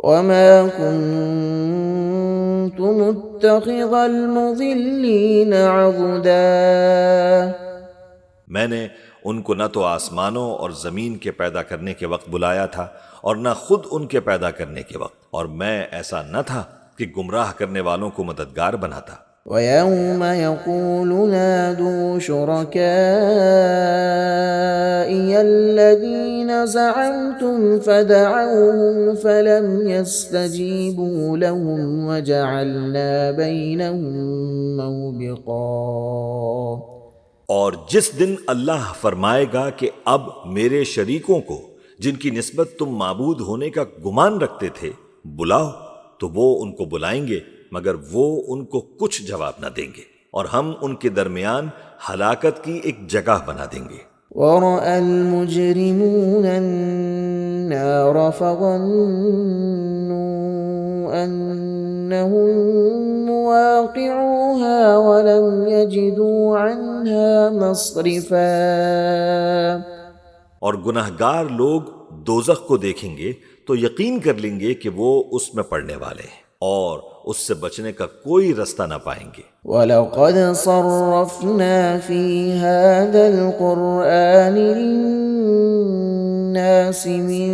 وما كنت متخذ المضلين عضدا۔ میں نے ان کو نہ تو آسمانوں اور زمین کے پیدا کرنے کے وقت بلایا تھا اور نہ خود ان کے پیدا کرنے کے وقت، اور میں ایسا نہ تھا کہ گمراہ کرنے والوں کو مددگار بناتا۔ وَيَوْمَ يَقُولُ نَادُوا شُرَكَائِيَ الَّذِينَ زَعَمْتُمْ فَدَعَوْهُمْ فَلَمْ يَسْتَجِيبُوا لَهُمْ وَجَعَلْنَا بَيْنَهُمْ مَوْبِقًا۔ اور جس دن اللہ فرمائے گا کہ اب میرے شریکوں کو جن کی نسبت تم معبود ہونے کا گمان رکھتے تھے بلاؤ، تو وہ ان کو بلائیں گے مگر وہ ان کو کچھ جواب نہ دیں گے، اور ہم ان کے درمیان ہلاکت کی ایک جگہ بنا دیں گے۔ وَرَأَى الْمُجْرِمُونَ النَّارَ فَظَنُّوا أَنَّهُمْ مُوَاقِعُوهَا وَلَمْ يَجِدُوا عَنْهَا مَصْرِفًا۔ اور گناہگار لوگ دوزخ کو دیکھیں گے تو یقین کر لیں گے کہ وہ اس میں پڑنے والے ہیں، اور اس سے بچنے کا کوئی رستہ نہ پائیں گے۔ وَلَقَدْ صَرَّفْنَا فِي هَذَا الْقُرْآنِ لِلنَّاسِ مِنْ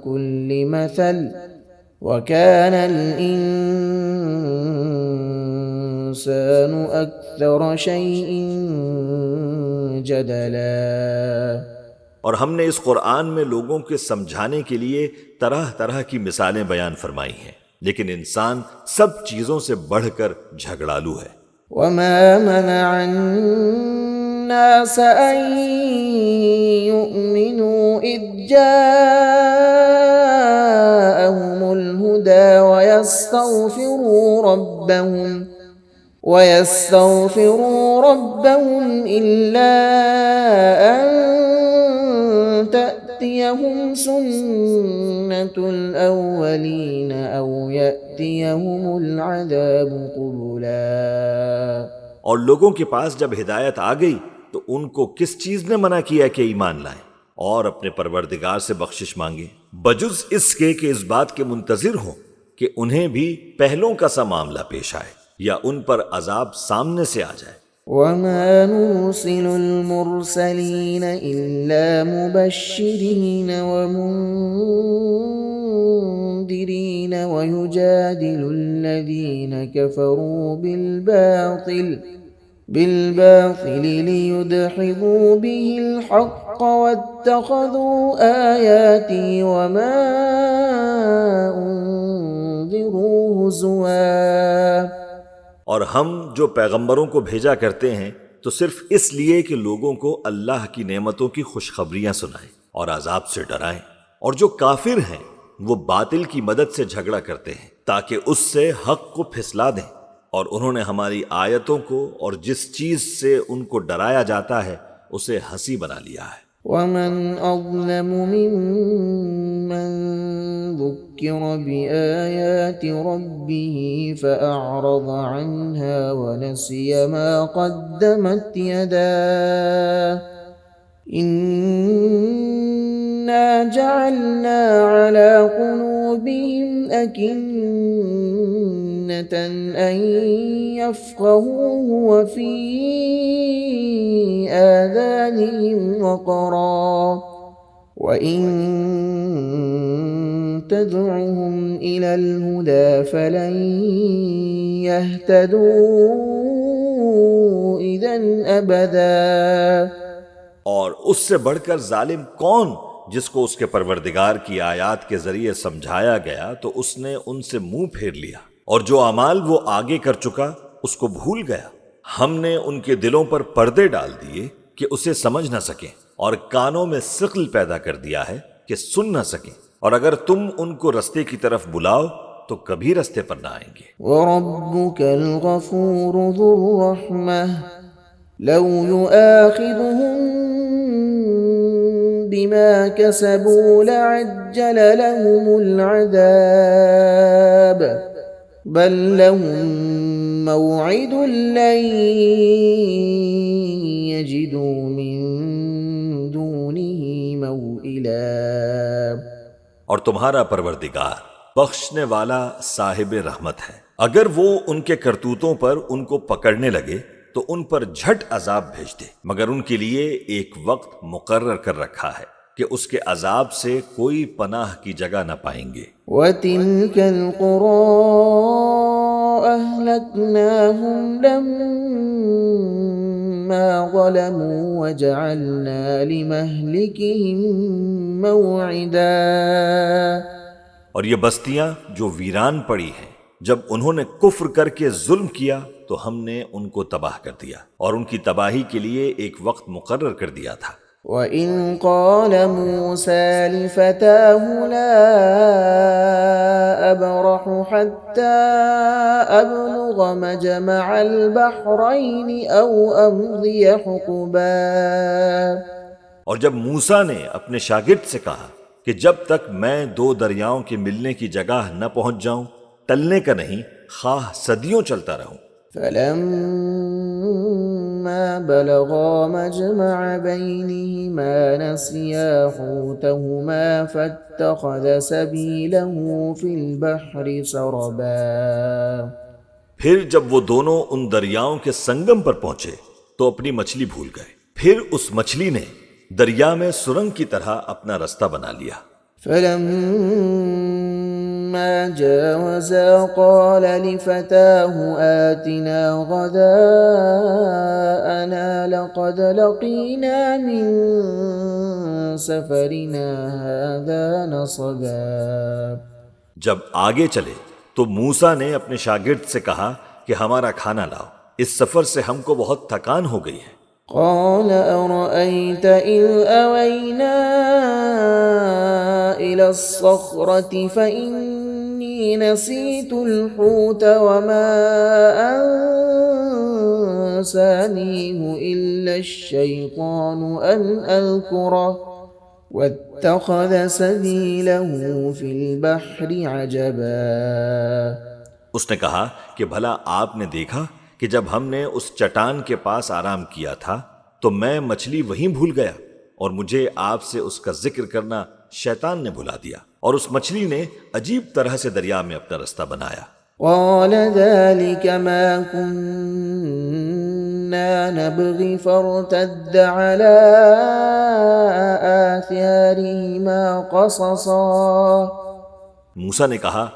كُلِّ مَثَلٍ وَكَانَ الْإِنسَانُ أَكْثَرَ شَيْءٍ جَدَلًا۔ اور ہم نے اس قرآن میں لوگوں کے سمجھانے کے لیے طرح طرح کی مثالیں بیان فرمائی ہیں، لیکن انسان سب چیزوں سے بڑھ کر جھگڑالو ہے۔ وَمَا مَنَعَ النَّاسَ أَن يُؤْمِنُوا إِذْ جَاءَهُمُ الْهُدَى وَيَسْتَغْفِرُوا رَبَّهُمْ إِلَّا أَن تَأْتِيَهُمْ سُنَّةُ الْأَوَّلِينَ أَوْ يَأْتِيَهُمُ الْعَذَابُ قُبُلًا۔ اور لوگوں کے پاس جب ہدایت آ گئی تو ان کو کس چیز نے منع کیا کہ ایمان لائیں اور اپنے پروردگار سے بخشش مانگیں، بجز اس کے کہ اس بات کے منتظر ہوں کہ انہیں بھی پہلوں کا سا معاملہ پیش آئے یا ان پر عذاب سامنے سے آ جائے۔ وَمَا نُرْسِلُ الْمُرْسَلِينَ إِلَّا مُبَشِّرِينَ وَمُنذِرِينَ وَيُجَادِلُ الَّذِينَ كَفَرُوا بِالْبَاطِلِ لِيُدْحِضُوا بِهِ الْحَقَّ وَاتَّخَذُوا آيَاتِي وَمَا أُنذِرُوا هُزُوًا۔ اور ہم جو پیغمبروں کو بھیجا کرتے ہیں تو صرف اس لیے کہ لوگوں کو اللہ کی نعمتوں کی خوشخبریاں سنائیں اور عذاب سے ڈرائیں۔ اور جو کافر ہیں وہ باطل کی مدد سے جھگڑا کرتے ہیں تاکہ اس سے حق کو پھسلا دیں، اور انہوں نے ہماری آیتوں کو اور جس چیز سے ان کو ڈرایا جاتا ہے اسے ہنسی بنا لیا ہے۔ ومن أظلم ممن ذكر بآيات ربه فأعرض عنها ونسي ما قدمت يداه إنا جعلنا على قلوبهم أكنة أن يفقهوه وفي آذانهم وقرا وإن تدعهم إلى الهدى فلن يهتدوا إذا أبدا۔ اور اس سے بڑھ کر ظالم کون جس کو اس کے پروردگار کی آیات کے ذریعے سمجھایا گیا تو اس نے ان سے منہ پھیر لیا، اور جو اعمال وہ آگے کر چکا اس کو بھول گیا۔ ہم نے ان کے دلوں پر پردے ڈال دیے کہ اسے سمجھ نہ سکیں، اور کانوں میں ثقل پیدا کر دیا ہے کہ سن نہ سکیں، اور اگر تم ان کو رستے کی طرف بلاؤ تو کبھی رستے پر نہ آئیں گے۔ وَرَبُّكَ الْغَفُورُ ذُو الرَّحْمَةِ لَوْ يُؤَاخِذُهُم بِمَا كَسَبُوا لَعَجَّلَ لَهُمُ الْعَذَابَ بَل لَّهُم مَّوْعِدٌ لَّن يَجِدُوا مِن دُونِهِ مَوْئِلًا۔ اور تمہارا پروردگار بخشنے والا صاحب رحمت ہے، اگر وہ ان کے کرتوتوں پر ان کو پکڑنے لگے تو ان پر جھٹ عذاب بھیج دے، مگر ان کے لیے ایک وقت مقرر کر رکھا ہے کہ اس کے عذاب سے کوئی پناہ کی جگہ نہ پائیں گے۔ وَتِلْكَ الْقُرَىٰ أَهْلَكْنَاهُمْ لَمَّا ظَلَمُوا وَجَعَلْنَا لِمَهْلِكِهِم مَّوْعِدًا۔ اور یہ بستیاں جو ویران پڑی ہیں، جب انہوں نے کفر کر کے ظلم کیا تو ہم نے ان کو تباہ کر دیا، اور ان کی تباہی کے لیے ایک وقت مقرر کر دیا تھا۔ وَإِذْ قَالَ مُوسَىٰ لِفَتَاهُ لَا أَبْرَحُ حَتَّىٰ أَبْلُغَ مَجْمَعَ الْبَحْرَيْنِ أَوْ أَمْضِيَ حُقُبًا۔ اور جب موسیٰ نے اپنے شاگرد سے کہا کہ جب تک میں دو دریاؤں کے ملنے کی جگہ نہ پہنچ جاؤں ٹلنے کا نہیں، خواہ صدیوں چلتا رہوں۔ فَلَمَّا بَلَغَا مَجْمَعَ بَيْنِهِمَا نَسِيَا حُوتَهُمَا فَاتَّخَذَ سَبِيلَهُ فِي الْبَحْرِ سَرَبًا۔ پھر جب وہ دونوں ان دریاؤں کے سنگم پر پہنچے تو اپنی مچھلی بھول گئے، پھر اس مچھلی نے دریا میں سرنگ کی طرح اپنا رستہ بنا لیا۔ فَلَمَّا جَاوَزَا قَالَ لِفَتَاهُ آتِنَا غَدَاءَنَا لَقَدْ لَقِينَا مِن سَفَرِنَا هَٰذَا نَصَبًا۔ جب آگے چلے تو موسیٰ نے اپنے شاگرد سے کہا کہ ہمارا کھانا لاؤ، اس سفر سے ہم کو بہت تھکان ہو گئی ہے۔ قال أرأيت إذ أوينا إلى الصخرة فإني نسيت الحوت وما أنسانيه إلا الشيطان أن أذكره واتخذ سبيله في البحر عجبا۔ اس نے کہا کہ بھلا آپ نے دیکھا کہ جب ہم نے اس چٹان کے پاس آرام کیا تھا تو میں مچھلی وہیں بھول گیا، اور مجھے آپ سے اس کا ذکر کرنا شیطان نے بھلا دیا، اور اس مچھلی نے عجیب طرح سے دریا میں اپنا رستہ بنایا۔ قال ذلك ما كنا نبغي فارتد على آثارهما قصصا۔ موسیٰ نے کہا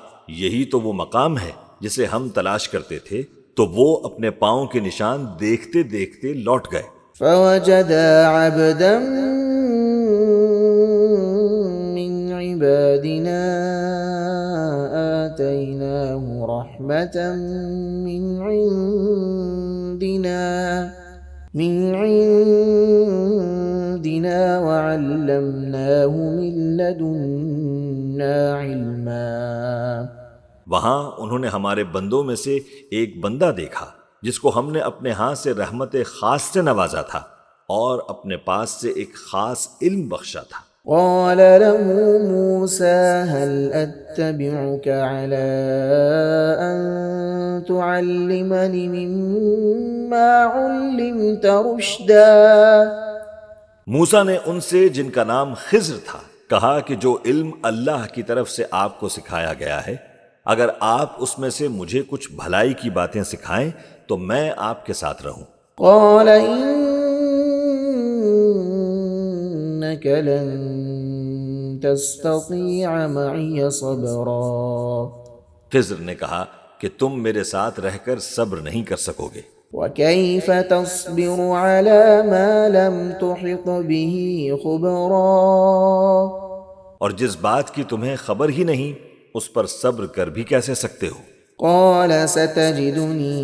یہی تو وہ مقام ہے جسے ہم تلاش کرتے تھے، تو وہ اپنے پاؤں کے نشان دیکھتے دیکھتے لوٹ گئے۔ فوجدا عبدا من عبادنا آتيناه رحمة من عندنا من عندنا وعلمناه من لدنا علما۔ وہاں انہوں نے ہمارے بندوں میں سے ایک بندہ دیکھا جس کو ہم نے اپنے ہاں سے رحمت خاص سے نوازا تھا اور اپنے پاس سے ایک خاص علم بخشا تھا۔ قال له موسى هل أتبعك على أن تعلمني مما علمت رشدا۔ موسیٰ نے ان سے جن کا نام خضر تھا کہا کہ جو علم اللہ کی طرف سے آپ کو سکھایا گیا ہے، اگر آپ اس میں سے مجھے کچھ بھلائی کی باتیں سکھائیں تو میں آپ کے ساتھ رہوں۔ قال إنك لن تستطيع معي صبرا۔ خضر نے کہا کہ تم میرے ساتھ رہ کر صبر نہیں کر سکو گے۔ وكيف تصبر على ما لم تحط به خبرا۔ اور جس بات کی تمہیں خبر ہی نہیں اس پر صبر کر بھی کیسے سکتے ہو؟ قال ستجدني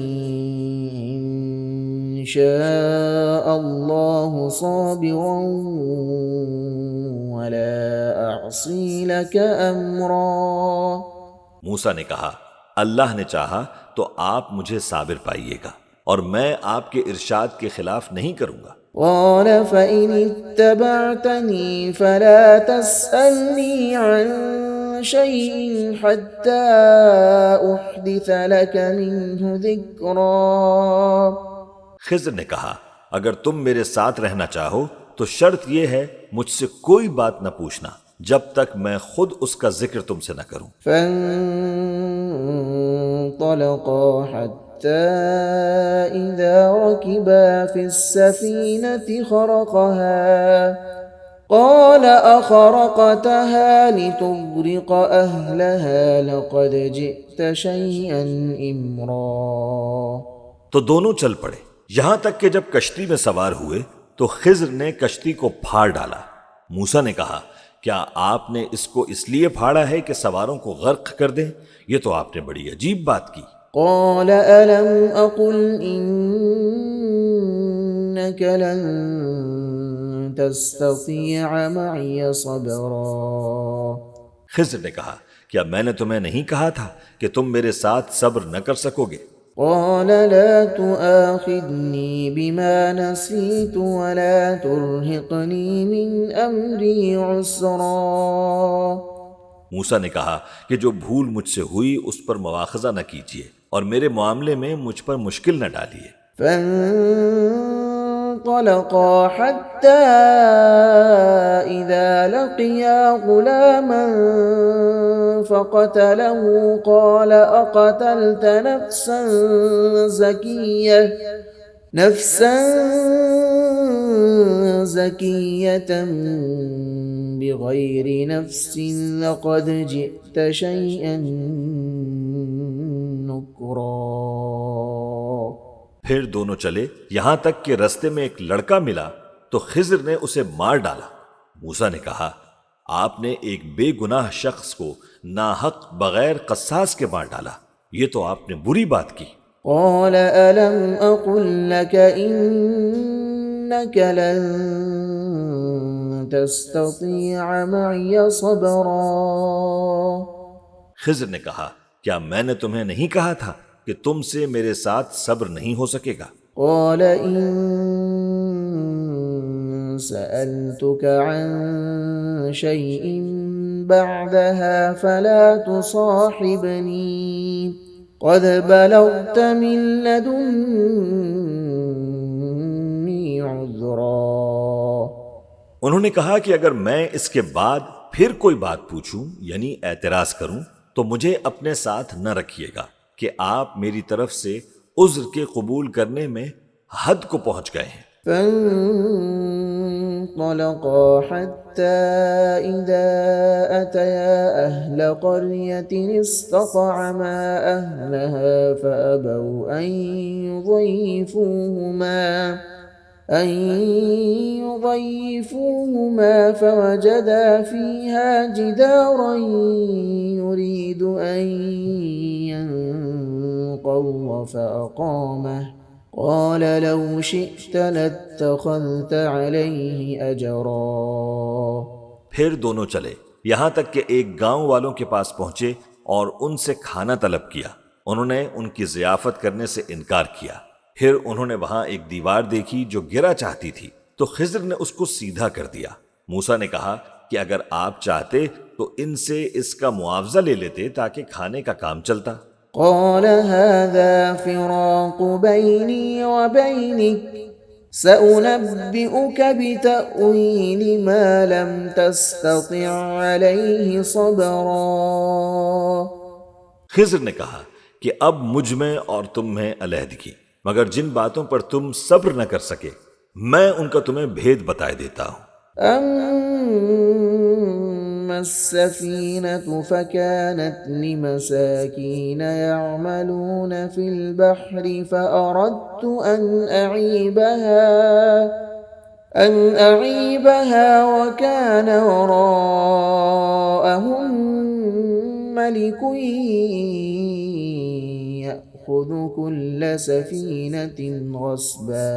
إن شاء الله صابرا ولا أعصي لك أمرا۔ موسیٰ نے کہا اللہ نے چاہا تو آپ مجھے صابر پائیے گا اور میں آپ کے ارشاد کے خلاف نہیں کروں گا۔ قال فإن اتبعتني فلا تسألني عن شيء حتى أحدث لك منه ذكرا۔ خضر نے کہا اگر تم میرے ساتھ رہنا چاہو تو شرط یہ ہے مجھ سے کوئی بات نہ پوچھنا جب تک میں خود اس کا ذکر تم سے نہ کروں۔ فانطلقا حتى إذا ركبا في السفينة خرقها قال أخرقتها لتغرق أهلها لقد جئت شيئا إمرا۔ تو دونوں چل پڑے یہاں تک کہ جب کشتی میں سوار ہوئے تو خضر نے کشتی کو پھاڑ ڈالا۔ موسیٰ نے کہا کیا آپ نے اس کو اس لیے پھاڑا ہے کہ سواروں کو غرق کر دیں؟ یہ تو آپ نے بڑی عجیب بات کی۔ قال ألم أقل إنك لن تستطيع معي صبرا۔ خضر نے کہا کیا میں نے تمہیں نہیں کہا تھا کہ تم میرے ساتھ صبر نہ کر سکو گے؟ قال لا تؤاخذني بما نسيت ولا ترهقني من أمري عسرا۔ موسیٰ نے کہا کہ جو بھول مجھ سے ہوئی اس پر مواخذہ نہ کیجیے اور میرے معاملے میں مجھ پر مشکل نہ ڈالیے۔ فانطلقا حتى إذا لقيا غلاما فقتله قال أقتلت نفسا زكية بغير نفس لقد جئت شيئا نكرا۔ پھر دونوں چلے یہاں تک کہ رستے میں ایک لڑکا ملا تو خضر نے اسے مار ڈالا۔ موسیٰ نے کہا آپ نے ایک بے گناہ شخص کو ناحق بغیر قصاص کے مار ڈالا، یہ تو آپ نے بری بات کی۔ قال ألم أقل لك إنك لن تستطيع معي صبرا۔ خضر نے کہا کیا میں نے تمہیں نہیں کہا تھا کہ تم سے میرے ساتھ صبر نہیں ہو سکے گا؟ قال إن سألتك عن شيء بعدها فلا تصاحبني قد بلغت من لدني عذرا۔ انہوں نے کہا کہ اگر میں اس کے بعد پھر کوئی بات پوچھوں یعنی اعتراض کروں تو مجھے اپنے ساتھ نہ رکھیے گا کہ آپ میری طرف سے عذر کے قبول کرنے میں حد کو پہنچ گئے ہیں۔ فانطلقا حتى إذا أتيا أهل قرية استطعما أهلها فأبوا أن يضيفوهما فوجدا فيها جدارا يريد أن ينقض فأقامه قال لو شئت لاتخذت عليه أجرا. پھر دونوں چلے یہاں تک کہ ایک گاؤں والوں کے پاس پہنچے اور ان سے کھانا طلب کیا. انہوں نے ان کی ضیافت کرنے سے انکار کیا. پھر انہوں نے وہاں ایک دیوار دیکھی جو گرا چاہتی تھی تو خضر نے اس کو سیدھا کر دیا. موسیٰ نے کہا کہ اگر آپ چاہتے تو ان سے اس کا معاوضہ لے لیتے تاکہ کھانے کا کام چلتا. قال هذا فراق بيني وبينك سأنبئك بتأويل ما لم تستطع عليه صبرا. خضر نے کہا کہ اب مجھ میں اور تم میں علیحدگی، مگر جن باتوں پر تم صبر نہ کر سکے میں ان کا تمہیں بھید بتائے دیتا ہوں. أما السفينة فكانت لمساكين يعملون في البحر فأردت أن أعيبها وكان وراءهم ملك يأخذ كل سفينة غصبا.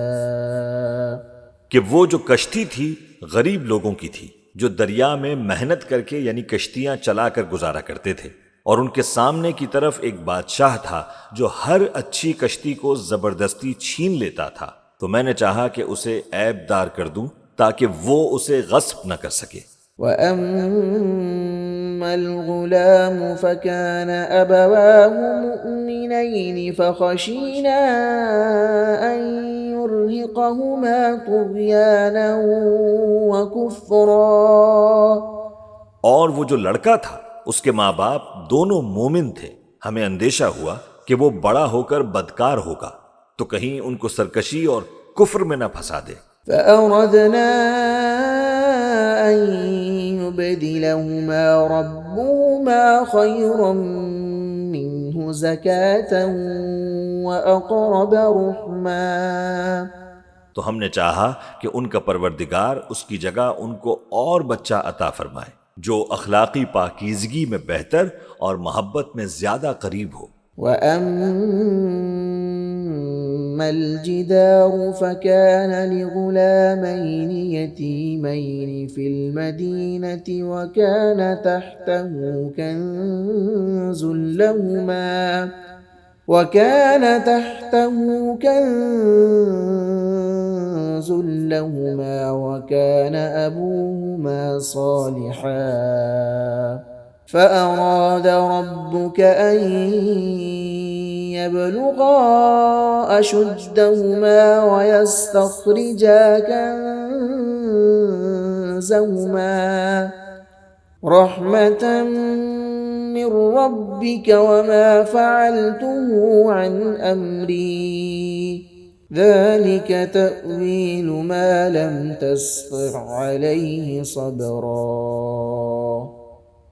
کہ وہ جو کشتی تھی غریب لوگوں کی تھی جو دریا میں محنت کر کے یعنی کشتیاں چلا کر گزارا کرتے تھے، اور ان کے سامنے کی طرف ایک بادشاہ تھا جو ہر اچھی کشتی کو زبردستی چھین لیتا تھا. تو میں نے چاہا کہ اسے عیب دار کر دوں تاکہ وہ اسے غصب نہ کر سکے. وَأَمَّا الْغُلَامُ فَكَانَ أَبَوَاهُ مُؤْمِنَيْنِ فَخَشِينَا أَن يُرْهِقَهُمَا طُغْيَانًا وَكُفْرًا. اور وہ جو لڑکا تھا اس کے ماں باپ دونوں مومن تھے. ہمیں اندیشہ ہوا کہ وہ بڑا ہو کر بدکار ہوگا تو کہیں ان کو سرکشی اور کفر میں نہ پھنسا دے. فَأَرَدْنَا أَن يُبْدِلَهُمَا رَبُّهُمَا خَيْرًا مِّنْهُ زَكَاةً وَأَقْرَبَ رُحْمًا. تو ہم نے چاہا کہ ان کا پروردگار اس کی جگہ ان کو اور بچہ عطا فرمائے جو اخلاقی پاکیزگی میں بہتر اور محبت میں زیادہ قریب ہو. وَأَمَّا الْجِدَارُ فَكَانَ لِغُلَامَيْنِ يَتِيمَيْنِ فِي الْمَدِينَةِ وَكَانَ تَحْتَهُ كنز لهما وكان أبوهما صالحا فأراد ربك أن يبلغا أشدهما ويستخرجا كنزهما رحمة من ربك وما فعلته عن أمري ذلك تأويل ما لم تستطع عليه صبرا.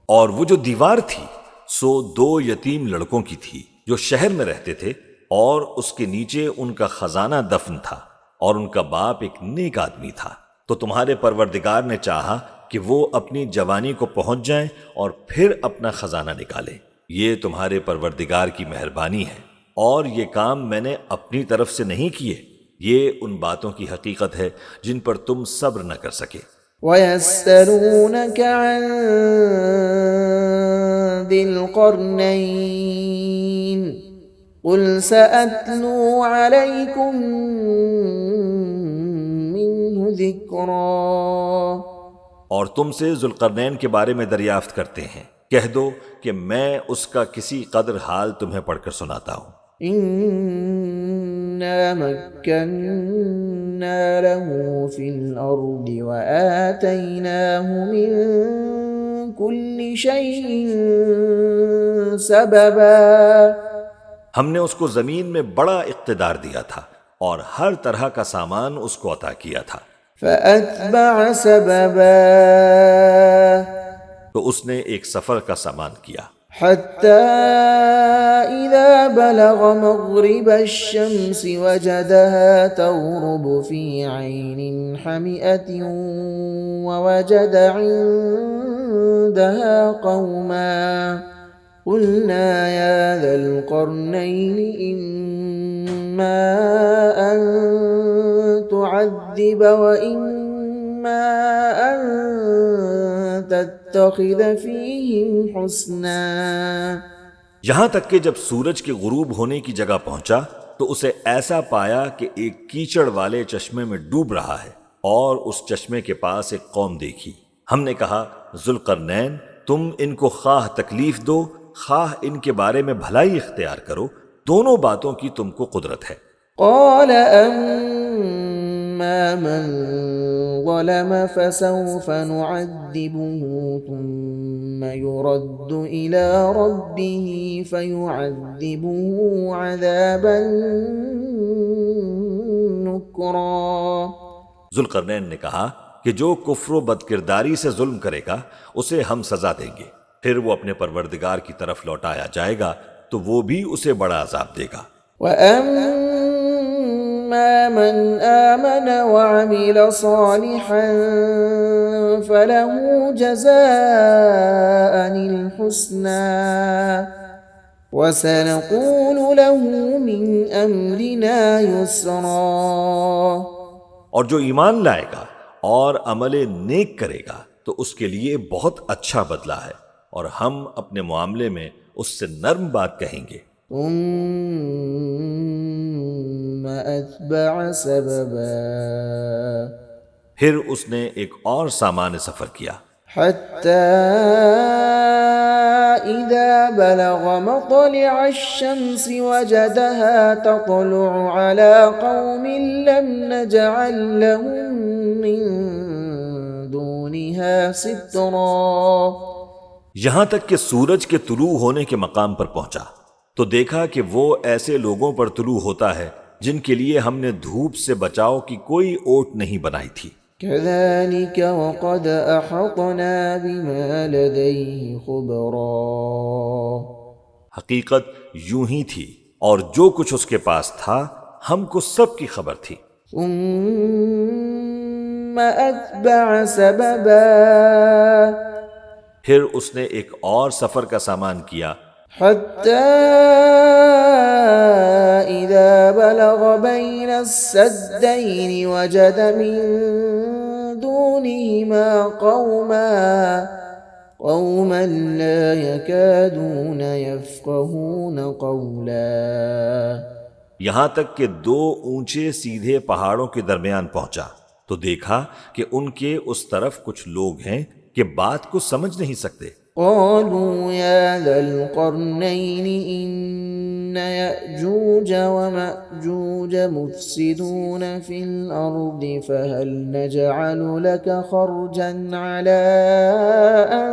اور وہ جو دیوار تھی سو دو یتیم لڑکوں کی تھی جو شہر میں رہتے تھے، اور اس کے نیچے ان کا خزانہ دفن تھا، اور ان کا باپ ایک نیک آدمی تھا. تو تمہارے پروردگار نے چاہا کہ وہ اپنی جوانی کو پہنچ جائیں اور پھر اپنا خزانہ نکالیں. یہ تمہارے پروردگار کی مہربانی ہے، اور یہ کام میں نے اپنی طرف سے نہیں کیے. یہ ان باتوں کی حقیقت ہے جن پر تم صبر نہ کر سکے. وَيَسْأَلُونَكَ عَنْ ذِي الْقَرْنَيْنِ قُلْ سَأَتْلُو عَلَيْكُمْ مِنْهُ ذِكْرًا. اور تم سے ذوالقرنین کے بارے میں دریافت کرتے ہیں، کہہ دو کہ میں اس کا کسی قدر حال تمہیں پڑھ کر سناتا ہوں. إِنَّا مَكَّنَّا لَهُ فِي الْأَرْضِ وَآتَيْنَاهُ مِن كُلِّ شَيْءٍ سَبَبًا. ہم نے اس کو زمین میں بڑا اقتدار دیا تھا اور ہر طرح کا سامان اس کو عطا کیا تھا. فَأَتْبَعَ سَبَبًا. تو اس نے ایک سفر کا سامان کیا حَتَّى إِذَا بَلَغَ مَغْرِبَ الشَّمْسِ وَجَدَهَا تَغْرُبُ فِي عَيْنٍ حَمِئَةٍ وَوَجَدَ عِندَهَا قلنا يا ذا القرنين إما أن تعذب وإما أن تتخذ فيهم حسنا۔ یہاں تک کہ جب سورج کے غروب ہونے کی جگہ پہنچا تو اسے ایسا پایا کہ ایک کیچڑ والے چشمے میں ڈوب رہا ہے، اور اس چشمے کے پاس ایک قوم دیکھی۔ ہم نے کہا ذوالقرنین، تم ان کو خواہ تکلیف دو خواہ ان کے بارے میں بھلائی اختیار کرو، دونوں باتوں کی تم کو قدرت ہے۔ قال أما من ظلم فسوف نعذبه ثم يرد إلى ربه فيعذبه عذابا نكرا۔ ذوالقرنین نے کہا کہ جو کفر و بدکرداری سے ظلم کرے گا اسے ہم سزا دیں گے، پھر وہ اپنے پروردگار کی طرف لوٹایا جائے گا تو وہ بھی اسے بڑا عذاب دے گا۔ وَأَمَّا مَنْ آمَنَ وَعَمِلَ صَالِحًا فَلَهُ جَزَاءً الْحُسْنَى وَسَنَقُولُ لَهُ مِنْ أَمْرِنَا يُسْرًا۔ اور جو ایمان لائے گا اور عمل نیک کرے گا تو اس کے لیے بہت اچھا بدلہ ہے، اور ہم اپنے معاملے میں اس سے نرم بات کہیں گے۔ ثم أتبع سببا، پھر اس نے ایک اور سامان سفر کیا، حتى إذا بلغ مطلع الشمس وجدها تطلع على قوم لم نجعل لهم من دونها سترا۔ یہاں تک کہ سورج کے طلوع ہونے کے مقام پر پہنچا تو دیکھا کہ وہ ایسے لوگوں پر طلوع ہوتا ہے جن کے لیے ہم نے دھوپ سے بچاؤ کی کوئی اوٹ نہیں بنائی تھی۔ كذلك وقد أحطنا بما لديه خبرا۔ حقیقت یوں ہی تھی، اور جو کچھ اس کے پاس تھا ہم کو سب کی خبر تھی۔ ثم أتبع سببا، پھر اس نے ایک اور سفر کا سامان کیا، حتى إذا بلغ بين السدين وجد من دونهما قوما لا يكادون يفقهون قولا۔ یہاں تک کہ دو اونچے سیدھے پہاڑوں کے درمیان پہنچا تو دیکھا کہ ان کے اس طرف کچھ لوگ ہیں کہ بات کو سمجھ نہیں سکتے۔ قالوا يا ذا القرنين إن يأجوج ومأجوج مفسدون في الأرض فهل نجعل لك خرجا على أن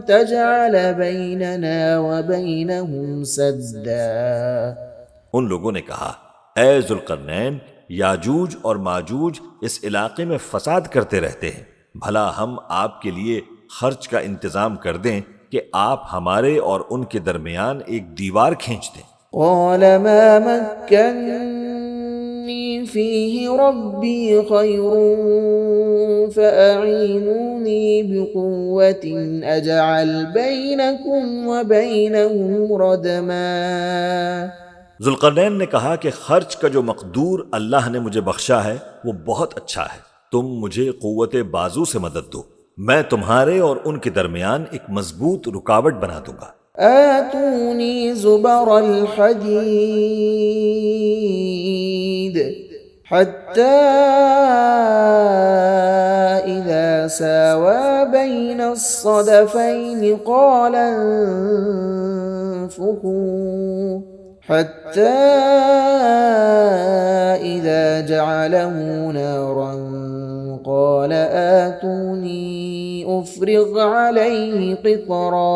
تجعل بيننا وبينهم سدا۔ ان لوگوں نے کہا اے ذوالقرنین، یاجوج اور ماجوج اس علاقے میں فساد کرتے رہتے ہیں، بھلا ہم آپ کے لیے خرچ کا انتظام کر دیں کہ آپ ہمارے اور ان کے درمیان ایک دیوار کھینچ دیں۔ قال ما مكنني فيه ربي خير فأعينوني بقوة أجعل بينكم وبينهم ردما۔ ذوالقرنین نے کہا کہ خرچ کا جو مقدور اللہ نے مجھے بخشا ہے وہ بہت اچھا ہے، تم مجھے قوت بازو سے مدد دو، میں تمہارے اور ان کے درمیان ایک مضبوط رکاوٹ بنا دوں گا۔ آتوني زبر الحديد حتى إذا ساوى بين الصدفين قال انفخوا حتى إذا جعله نارا قال آتوني أفرغ عليه قطرا۔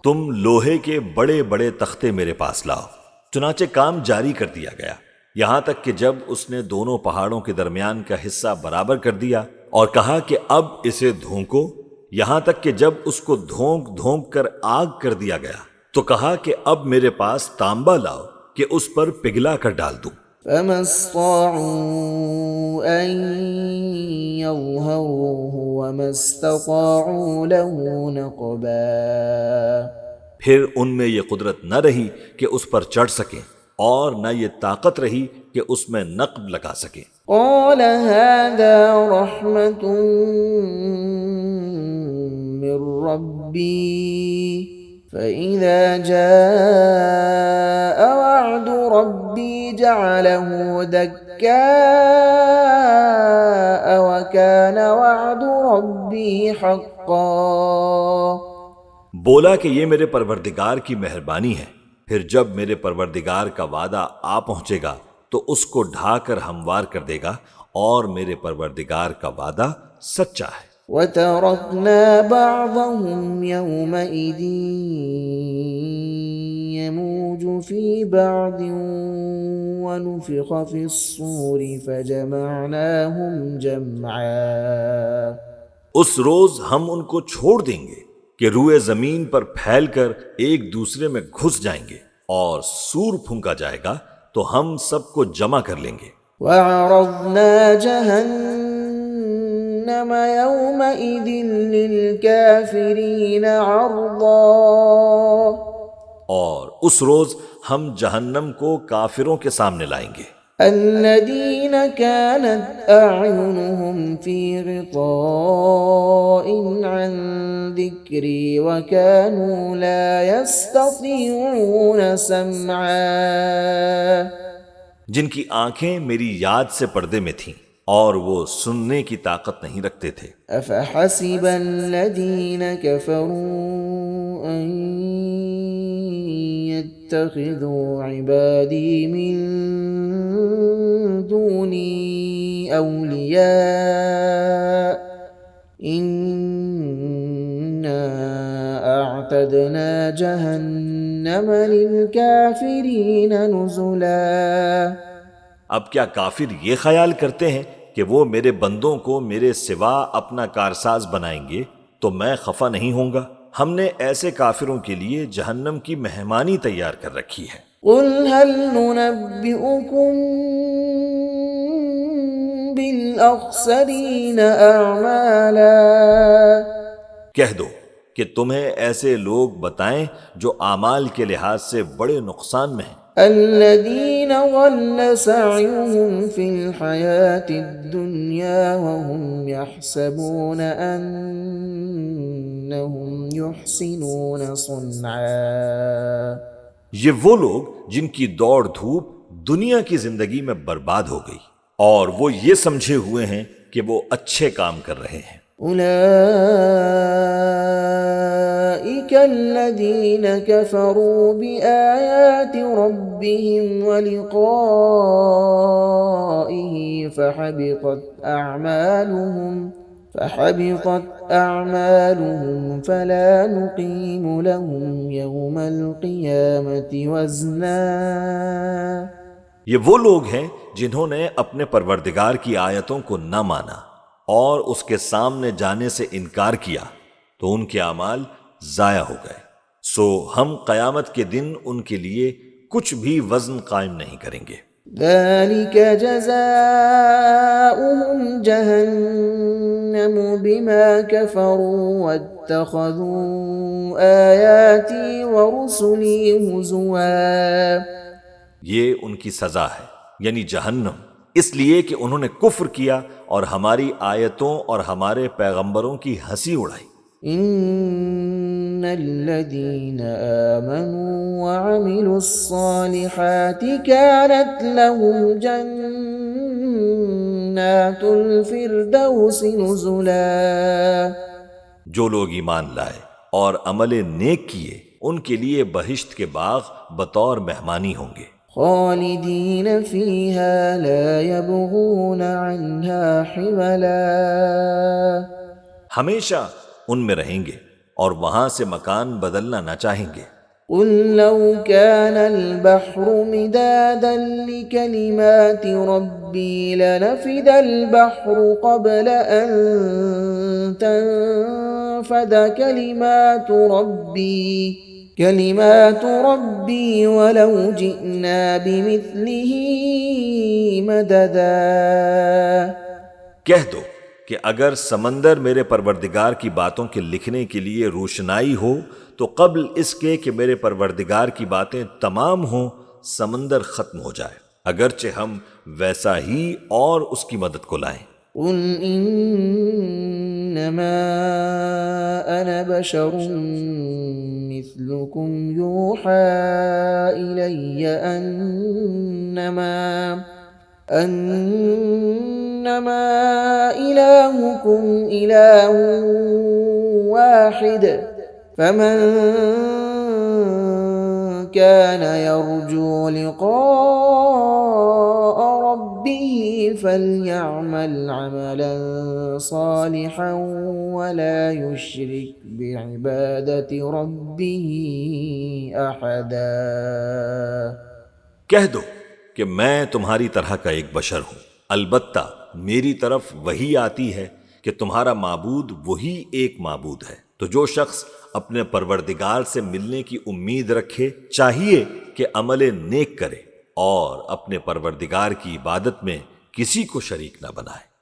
تم لوہے کے بڑے بڑے تختے میرے پاس لاؤ۔ چنانچہ کام جاری کر دیا گیا، یہاں تک کہ جب اس نے دونوں پہاڑوں کے درمیان کا حصہ برابر کر دیا اور کہا کہ اب اسے دھونکو، یہاں تک کہ جب اس کو دھونک دھونک کر آگ کر دیا گیا تو کہا کہ اب میرے پاس تانبا لاؤ کہ اس پر پگھلا کر ڈال دوں۔ فما استطاعوا أن يظهروه وما استطاعوا له نقبا۔ پھر ان میں یہ قدرت نہ رہی کہ اس پر چڑھ سکیں اور نہ یہ طاقت رہی کہ اس میں نقب لگا سکیں۔ قال هذا رحمة من ربي فإذا جاء وعد ربي جعله دكاء وكان وعد ربي حقا۔ بولا کہ یہ میرے پروردگار کی مہربانی ہے، پھر جب میرے پروردگار کا وعدہ آ پہنچے گا تو اس کو ڈھا کر ہموار کر دے گا، اور میرے پروردگار کا وعدہ سچا ہے۔ وَتَرَكْنَا بَعْضَهُمْ يَوْمَئِذٍ يَمُوجُ فِي بَعْضٍ وَنُفِخَ فِي الصُّورِ فَجَمَعْنَاهُمْ جَمْعًا۔ اس روز ہم ان کو چھوڑ دیں گے کہ روئے زمین پر پھیل کر ایک دوسرے میں گھس جائیں گے، اور سور پھونکا جائے گا تو ہم سب کو جمع کر لیں گے۔ وَعَرَضْنَا جَهَنَّمَ يَوْمَئِذٍ لِلْكَافِرِينَ عَرْضًا۔ اور اس روز ہم جہنم کو کافروں کے سامنے لائیں گے۔ الذين كانت أعينهم في غطاء عن ذكري وكانوا لا يستطيعون سمعا۔ جن کی آنکھیں میری یاد سے پردے میں تھیں اور وہ سننے کی طاقت نہیں رکھتے تھے۔ أفحسب الذين كفروا أن يتخذوا عبادي من دوني أولياء إنا أعتدنا جهنم للكافرين نزلا۔ اب کیا کافر یہ خیال کرتے ہیں کہ وہ میرے بندوں کو میرے سوا اپنا کارساز بنائیں گے تو میں خفا نہیں ہوں گا؟ ہم نے ایسے کافروں کے لیے جہنم کی مہمانی تیار کر رکھی ہے۔ قل هل ننبئكم بالأخسرين أعمالا۔ کہہ دو کہ تمہیں ایسے لوگ بتائیں جو اعمال کے لحاظ سے بڑے نقصان میں ہیں۔ الذين ضل سعيهم في الحياة الدنيا وهم يحسبون أنهم يحسنون صنعا۔ یہ وہ لوگ جن کی دوڑ دھوپ دنیا کی زندگی میں برباد ہو گئی اور وہ یہ سمجھے ہوئے ہیں کہ وہ اچھے کام کر رہے ہیں۔ أولئك الذين كفروا بآيات ربهم ولقائه فحبطت أعمالهم فلا نقيم لهم يوم القيامة وزنا۔ یہ وہ لوگ ہیں جنہوں نے اپنے پروردگار کی آیتوں کو نہ مانا اور اس کے سامنے جانے سے انکار کیا تو ان کے اعمال ضائع ہو گئے، سو ہم قیامت کے دن ان کے لیے کچھ بھی وزن قائم نہیں کریں گے۔ ذلك جزاؤهم جهنم بما كفروا واتخذوا آياتي ورسلي هزوا۔ یہ ان کی سزا ہے، یعنی جہنم، اس لیے کہ انہوں نے کفر کیا اور ہماری آیتوں اور ہمارے پیغمبروں کی ہنسی اڑائی۔ ان الذين آمنوا وعملوا الصالحات كانت لهم جنات الفردوس نزلا۔ جو لوگ ایمان لائے اور عمل نیک کیے ان کے لیے بہشت کے باغ بطور مہمانی ہوں گے۔ خالدین فیہا لا یبغون عنہا حولا۔ ہمیشہ ان میں رہیں گے اور وہاں سے مکان بدلنا نہ چاہیں گے۔ قل لو كان البحر مدادا لكلمات ربي لنفد البحر قبل أن تنفد كلمات ربي ولو جئنا بمثله مددا۔ کہہ دو کہ اگر سمندر میرے پروردگار کی باتوں کے لکھنے کے لیے روشنائی ہو تو قبل اس کے کہ میرے پروردگار کی باتیں تمام ہوں سمندر ختم ہو جائے، اگرچہ ہم ویسا ہی اور اس کی مدد کو لائیں۔ قل انما انا بشر مثلكم يوحى الي انما الهكم اله واحد فمن كان يرجو لقاء ربه فليعمل عملا صالحا ولا يشرك بعبادة ربه أحدا۔ کہہ دو کہ میں تمہاری طرح کا ایک بشر ہوں، البتہ میری طرف وہی آتی ہے کہ تمہارا معبود وہی ایک معبود ہے۔ تو جو شخص اپنے پروردگار سے ملنے کی امید رکھے چاہیے کہ عمل نیک کرے اور اپنے پروردگار کی عبادت میں کسی کو شریک نہ بنائے۔